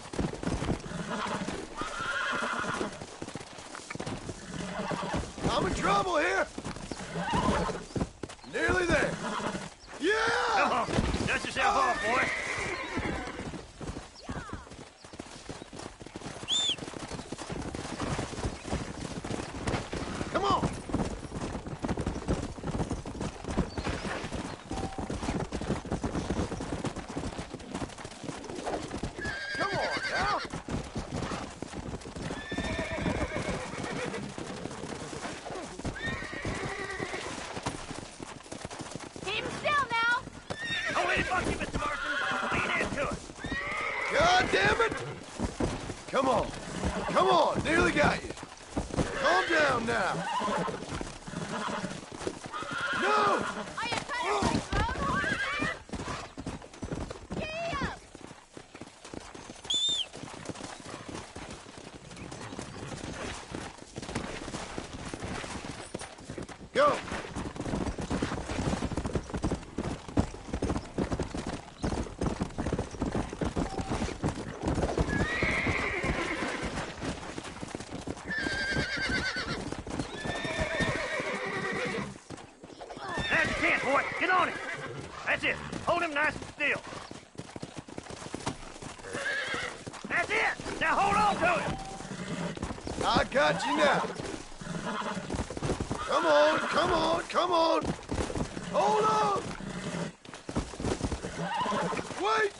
I'm in trouble here. Nearly there. Yeah! Come on. Dust yourself off, boy. Come on. God damn it! Come on. Come on. Nearly got you. Calm down now. No! Go! That's the chance, boy. Get on it. That's it. Hold him nice and still. That's it. Now hold on to him. I got you now. Come on, come on, come on. Hold on. Wait.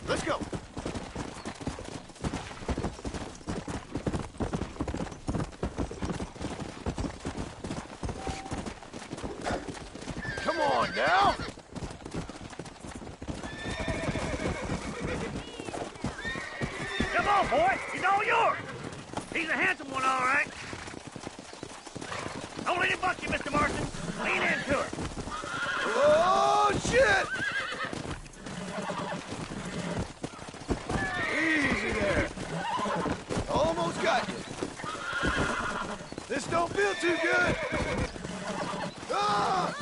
Let's go. Come on now. Come on, boy. He's all yours. He's a handsome one, all right. Don't let him buck you, Mr. Marston. Lean into it. Oh, shit! Easy there. Almost got you. This don't feel too good. Ah!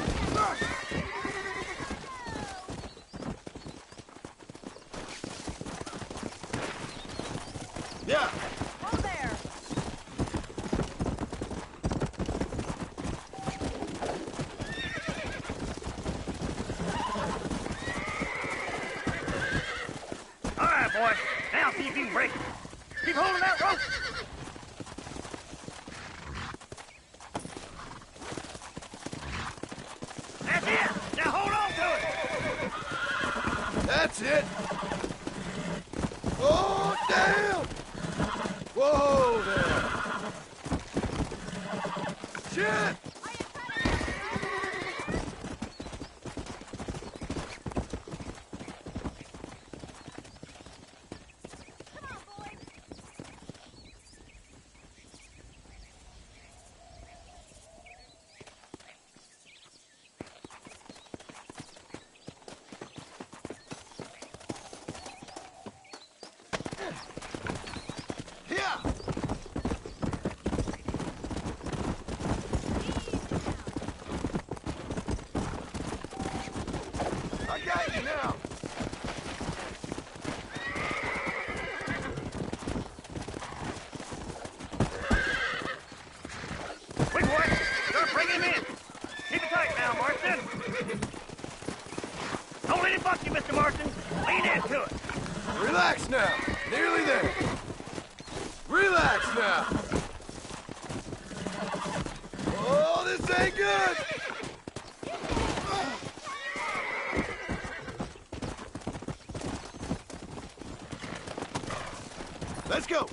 Yeah. Hold there. All right, boy. Now see if you can break it. Keep holding that rope. That's it. Now hold on to it. That's it. Oh, damn! Whoa there. Shit! I got you now. Quick, boy. Start bringing him in. Keep it tight now, Marston. Don't let him buck you, Mr. Marston. Lean into it. Relax now. Nearly there. Relax now. Oh, this ain't good. Let's go.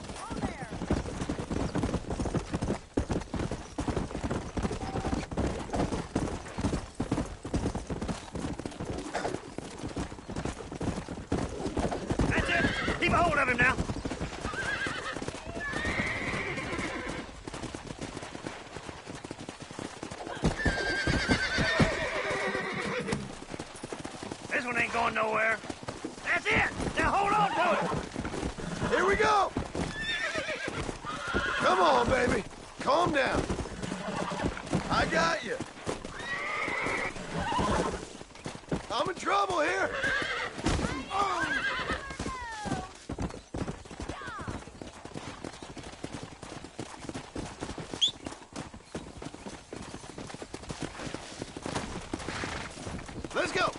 That's it. Keep a hold of him now. This one ain't going nowhere. That's it. Now hold on to it. Here we go. Come on, baby. Calm down. I got you. I'm in trouble here. Let's go.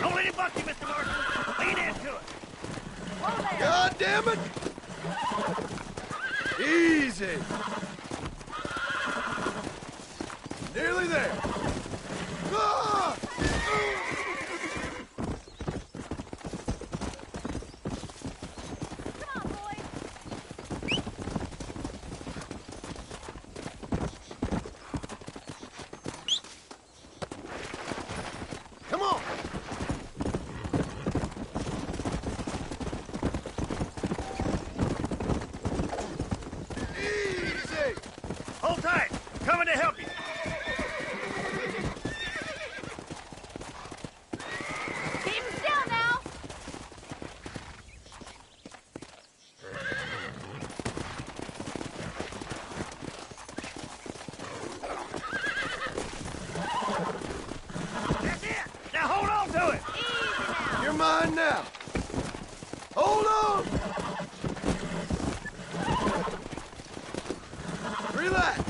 Don't let him buck you, Mr. Marston. Lean into it. God damn it! Easy. Nearly there. Ah! Come on! Easy! Hold tight. Coming to help you. Keep him still now. That's it. Now hold on to it. You're mine now. Hold on! Relax.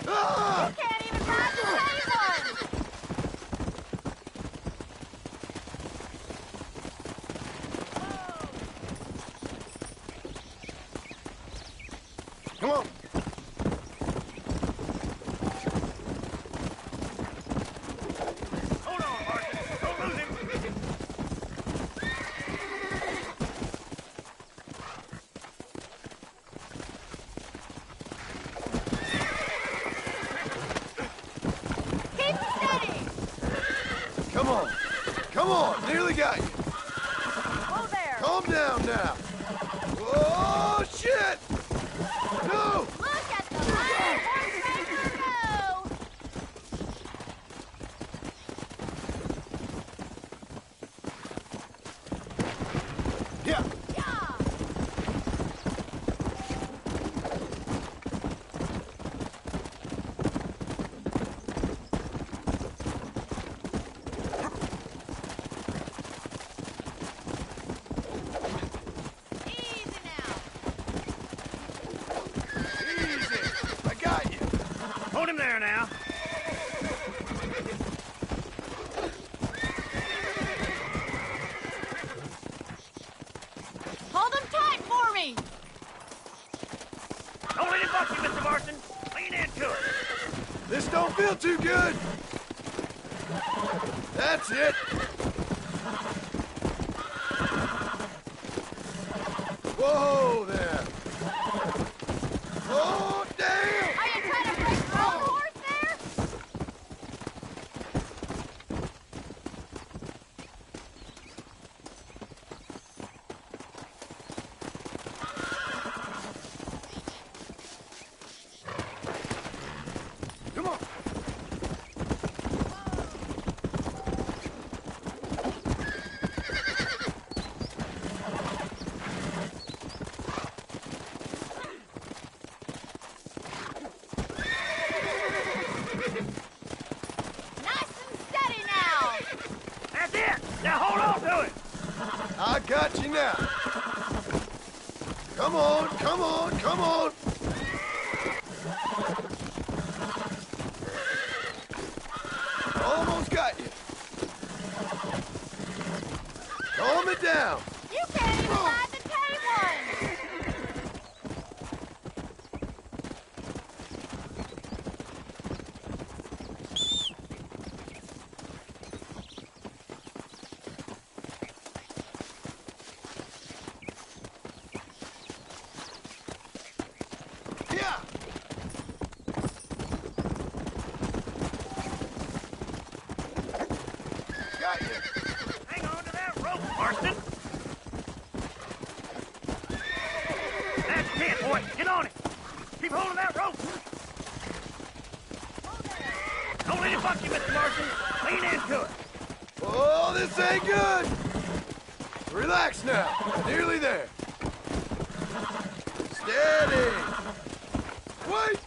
Ah! Can't even ride the same one. Come on. Hold on, Marston. Don't lose him. Keep him steady. Come on. Come on. Nearly got you. Whoa there. Calm down now. Oh, shit! No! Look at the mighty horse racer go. Yeah. Yeah. Easy now. Easy. I got you. Hold him there now. Hold him tight for me! Don't let him buck you, Mr. Marston. Lean into it. This don't feel too good. That's it. Whoa there. Oh, damn! Are you trying to break your own horse there? Come on. Nice and steady now. That's it. Now hold on to it. I got you now. Come on, come on, come on. Almost got you. Calm it down. You can't even ride the tame one. Yeah. Got you. Hang on to that rope, Marston. That's it, boy. Get on it. Keep holding that rope. Don't let him buck you, Mr. Marston. Lean into it. Oh, this ain't good. Relax now. Nearly there. Steady. Wait.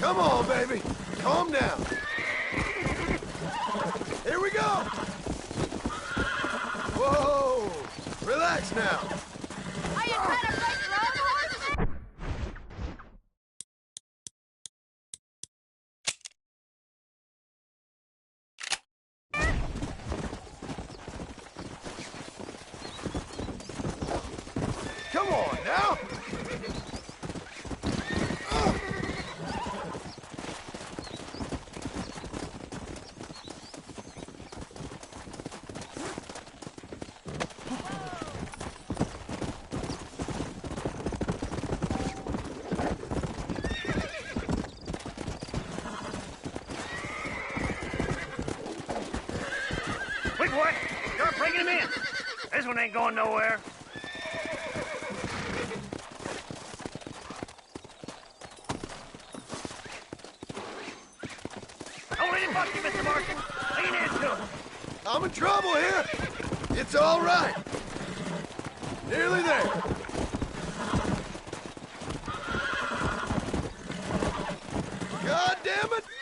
Come on, baby. Calm down. Here we go. Whoa. Relax now. Are you trying to break your own horse? Come on now. Quick, boy! Start bringing him in! This one ain't going nowhere. Don't let him bust you, Mr. Marston. Lean into him. I'm in trouble here. It's all right. Nearly there. God damn it!